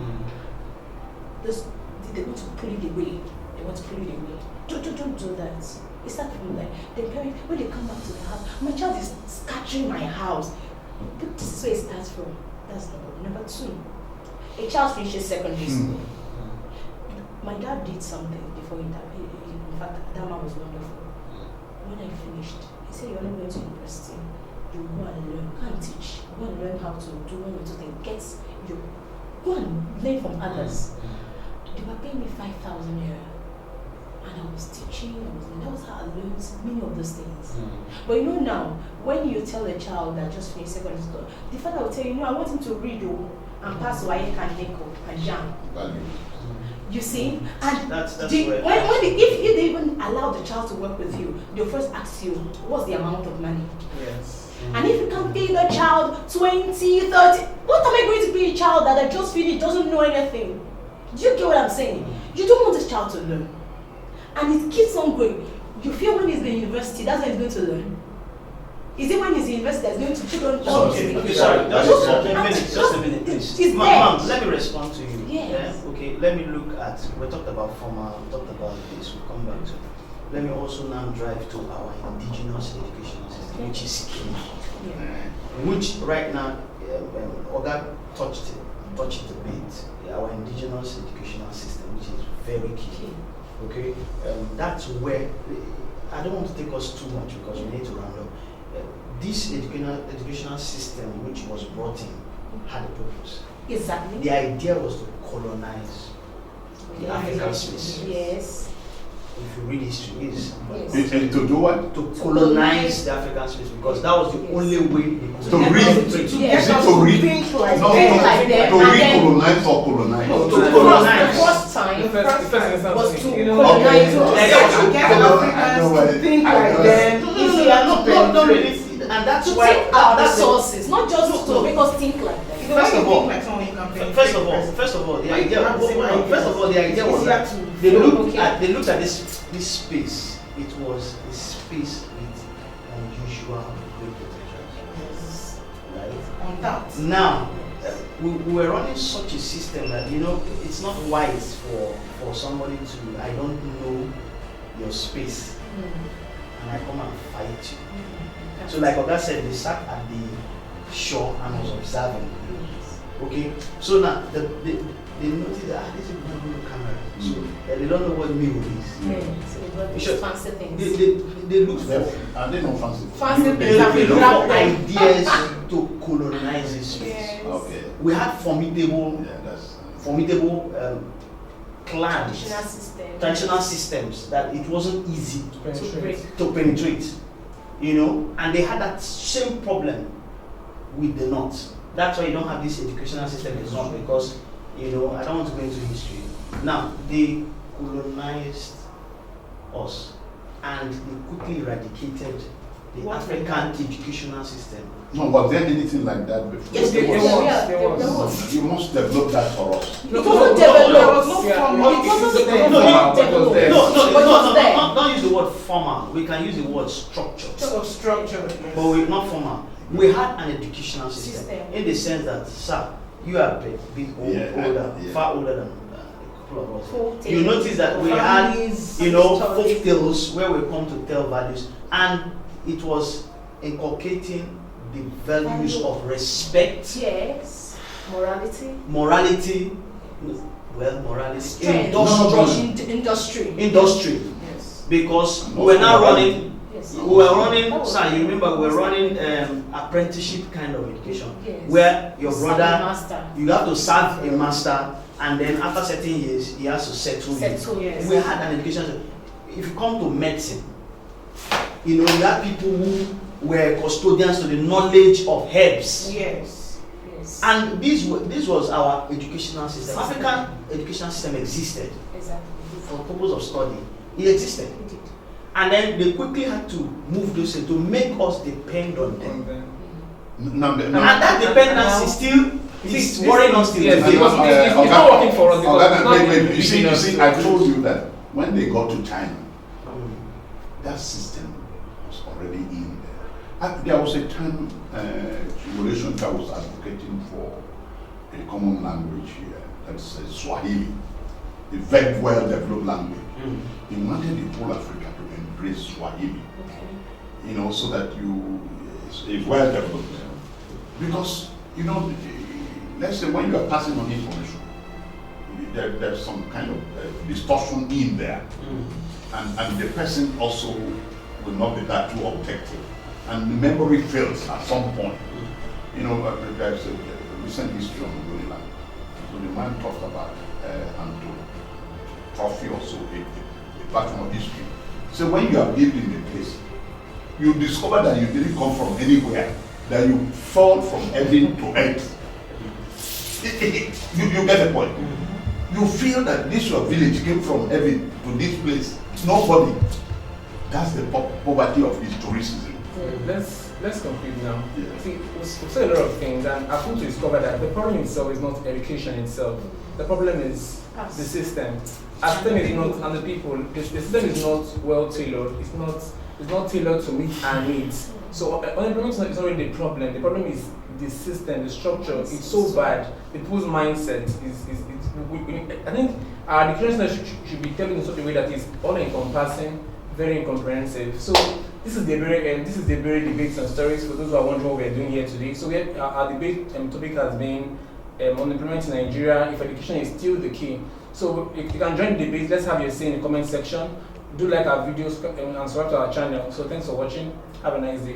[SPEAKER 3] They want to pull it away. Don't do that. It's not from like the parents when they come back to the house. My child is scattering my house. But this is where it starts from. That's number two. A child finishes secondary school. My dad did something before he died. In fact, that man was wonderful. When I finished, he said, "You're not going to university. You go and learn. Go and teach. Go and learn how to do one or two things. Go and learn from others." They were paying me 5,000 naira. And I was teaching, that was how I learned many of those things. But you know now, when you tell a child that just finished secondary school, the father will tell you, I want him to read and pass Waye and Neko and Jam. You see? And if they even allow the child to work with you, they'll first ask you, what's the amount of money?
[SPEAKER 1] Yes.
[SPEAKER 3] And if you can pay the child 20, 30, what am I going to pay a child that I just finished doesn't know anything? Do you get what I'm saying? You don't want this child to learn. And it keeps on going. You feel when he's in university, that's when he's going to learn. Is it when he's in university that's going to put on all
[SPEAKER 2] Okay,
[SPEAKER 3] these things?
[SPEAKER 2] sorry, just a minute, please.
[SPEAKER 3] It's
[SPEAKER 2] Ma'am,
[SPEAKER 3] there.
[SPEAKER 2] let me respond to you.
[SPEAKER 3] Yes.
[SPEAKER 2] Yeah, okay, let me look at, we talked about formal, we talked about this, we'll come back to it. Let me also now drive to our indigenous education system, which is key. Which right now, Oga touched it a bit. Our indigenous educational system, which is very key. Okay, that's where I don't want to take us too much because we need to round up. This educational system, which was brought in, had a purpose.
[SPEAKER 3] Exactly.
[SPEAKER 2] The idea was to colonize the African space.
[SPEAKER 3] Yes.
[SPEAKER 2] If you read history, is
[SPEAKER 4] To do what?
[SPEAKER 2] to colonize the African space because that was the only way they could
[SPEAKER 4] To read.
[SPEAKER 5] To
[SPEAKER 4] Is
[SPEAKER 5] get
[SPEAKER 4] it
[SPEAKER 5] us
[SPEAKER 4] to
[SPEAKER 5] to
[SPEAKER 4] read?
[SPEAKER 5] think like
[SPEAKER 4] No,
[SPEAKER 5] them.
[SPEAKER 3] like them.
[SPEAKER 4] to
[SPEAKER 3] And then-
[SPEAKER 4] recolonize or colonize?
[SPEAKER 2] No, to
[SPEAKER 3] The
[SPEAKER 2] colonize.
[SPEAKER 3] first time
[SPEAKER 1] The first instance
[SPEAKER 3] was to
[SPEAKER 1] you know,
[SPEAKER 3] colonize
[SPEAKER 4] okay.
[SPEAKER 3] us.
[SPEAKER 5] To get
[SPEAKER 4] I know
[SPEAKER 5] Africans
[SPEAKER 4] what
[SPEAKER 5] to
[SPEAKER 4] it-
[SPEAKER 5] think
[SPEAKER 4] I
[SPEAKER 5] like
[SPEAKER 4] know
[SPEAKER 5] them.
[SPEAKER 2] No,
[SPEAKER 5] easier to
[SPEAKER 2] don't
[SPEAKER 5] penetrate.
[SPEAKER 2] really see, and that's
[SPEAKER 3] To
[SPEAKER 2] why
[SPEAKER 3] take our
[SPEAKER 2] that's the-
[SPEAKER 3] resources, not just
[SPEAKER 2] No,
[SPEAKER 3] to
[SPEAKER 2] no.
[SPEAKER 3] make us think like that.
[SPEAKER 5] You know,
[SPEAKER 2] First
[SPEAKER 5] when
[SPEAKER 2] of
[SPEAKER 5] you
[SPEAKER 2] all-
[SPEAKER 5] think like someone you can penetrate
[SPEAKER 2] First of all, the
[SPEAKER 5] Why
[SPEAKER 2] idea.
[SPEAKER 5] you have the same ideas?
[SPEAKER 2] First of all, the idea
[SPEAKER 5] It's
[SPEAKER 2] was
[SPEAKER 5] easier
[SPEAKER 2] that
[SPEAKER 5] to
[SPEAKER 2] they
[SPEAKER 5] flow.
[SPEAKER 2] looked
[SPEAKER 3] Okay.
[SPEAKER 2] at this space. It was a space with unusual great potential, right?
[SPEAKER 5] on that.
[SPEAKER 2] Now, we were running such a system that it's not wise for somebody to I don't know your space and I come and fight you. So like Oga said, they sat at the shore and was observing. Okay, so now they noticed that this is not good camera, so they don't know what meal is.
[SPEAKER 3] So they got these
[SPEAKER 2] Sure.
[SPEAKER 3] fancy things.
[SPEAKER 2] They look for
[SPEAKER 4] Are they not fancy?
[SPEAKER 3] Fancy
[SPEAKER 2] they
[SPEAKER 3] things that we
[SPEAKER 2] look
[SPEAKER 3] grab
[SPEAKER 2] for
[SPEAKER 3] them.
[SPEAKER 2] ideas to colonize this space.
[SPEAKER 3] Yes.
[SPEAKER 4] Okay.
[SPEAKER 2] We had formidable
[SPEAKER 4] Yeah, that's.
[SPEAKER 2] clans, traditional systems that it wasn't easy
[SPEAKER 3] To break.
[SPEAKER 2] to penetrate, and they had that same problem with the North. That's why you don't have this educational system in the North because, I don't want to go into history. Now, they colonized us and they quickly eradicated the
[SPEAKER 5] What
[SPEAKER 2] African educational system.
[SPEAKER 4] No, was there anything like that before?
[SPEAKER 2] Yes, there was.
[SPEAKER 1] There was.
[SPEAKER 4] You must develop that for us.
[SPEAKER 3] It wasn't developed.
[SPEAKER 5] There was no
[SPEAKER 1] Yeah,
[SPEAKER 5] formal.
[SPEAKER 3] It wasn't
[SPEAKER 1] No,
[SPEAKER 3] developed.
[SPEAKER 1] no,
[SPEAKER 2] Don't use the word formal. We can use the word structured.
[SPEAKER 5] So structured.
[SPEAKER 2] But we're not formal. We had an educational system
[SPEAKER 3] System.
[SPEAKER 2] in the sense that, sir, you are a bit older, far older than a couple of us.
[SPEAKER 3] Folk
[SPEAKER 2] You
[SPEAKER 3] tales.
[SPEAKER 2] notice that we had,
[SPEAKER 5] Families,
[SPEAKER 2] folk tales where we come to tell values, and it was inculcating the values of respect,
[SPEAKER 3] Yes. Morality.
[SPEAKER 2] morality, morality,
[SPEAKER 3] Strength. Industry.
[SPEAKER 2] industry,
[SPEAKER 5] Yes.
[SPEAKER 2] because we were now running.
[SPEAKER 3] Yes.
[SPEAKER 2] We were running,
[SPEAKER 3] That was-
[SPEAKER 2] sir, you remember we were running apprenticeship kind of education,
[SPEAKER 3] Yes.
[SPEAKER 2] where your
[SPEAKER 3] Serve
[SPEAKER 2] brother,
[SPEAKER 3] master.
[SPEAKER 2] you have to serve a master, and then after certain years, he has to settle you.
[SPEAKER 3] Settle, yes.
[SPEAKER 2] We had an education. If you come to medicine, you have people who were custodians to the knowledge of herbs.
[SPEAKER 5] Yes.
[SPEAKER 3] Yes.
[SPEAKER 2] And this was our educational system. African education system existed
[SPEAKER 3] Exactly.
[SPEAKER 2] for the purpose of study. It existed.
[SPEAKER 3] Indeed.
[SPEAKER 2] And then they quickly had to move those things to make us depend on them.
[SPEAKER 4] No,
[SPEAKER 2] And that dependency still is worrying us till
[SPEAKER 1] Yes,
[SPEAKER 2] today.
[SPEAKER 1] because it's not working for us. Because it's not
[SPEAKER 4] You see,
[SPEAKER 1] between us.
[SPEAKER 4] I told you that when they got to China, that system was already in there. There was a time Revolution that was advocating for a common language here, that's Swahili, a very well developed language. He wanted the whole Africa to embrace Swahili,
[SPEAKER 3] Okay.
[SPEAKER 4] so that it's well developed. Because, let's say when you are passing on information, there's some kind of distortion in there. And the person also will not be that too objective. And the memory fails at some point. There's a recent history on the Holy Land. So the man talked about Anto Trophy also, a pattern of history. So when you have lived in a place, you discover that you didn't come from anywhere, that you fall from heaven to earth. You get the point? You feel that this your village came from heaven to this place. Nobody. That's the poverty of historicism.
[SPEAKER 1] Let's conclude now.
[SPEAKER 4] Yeah.
[SPEAKER 1] See, we've said a lot of things, and I've come to discover that the problem itself is not education itself. The problem is
[SPEAKER 3] Us.
[SPEAKER 1] the system. Our system is not, and the people. The system is not well tailored. It's not tailored to meet our needs. So unemployment is not really the problem. The problem is the system, the structure. It's so bad. The people's mindset I think our education should be taken in such a way that is all encompassing, very incomprehensive. So this is the very debates and stories for those who are wondering what we are doing here today. So our debate topic has been unemployment in Nigeria, if education is still the key. So if you can join the debate, let's have your say in the comment section. Do like our videos and subscribe to our channel. So thanks for watching. Have a nice day.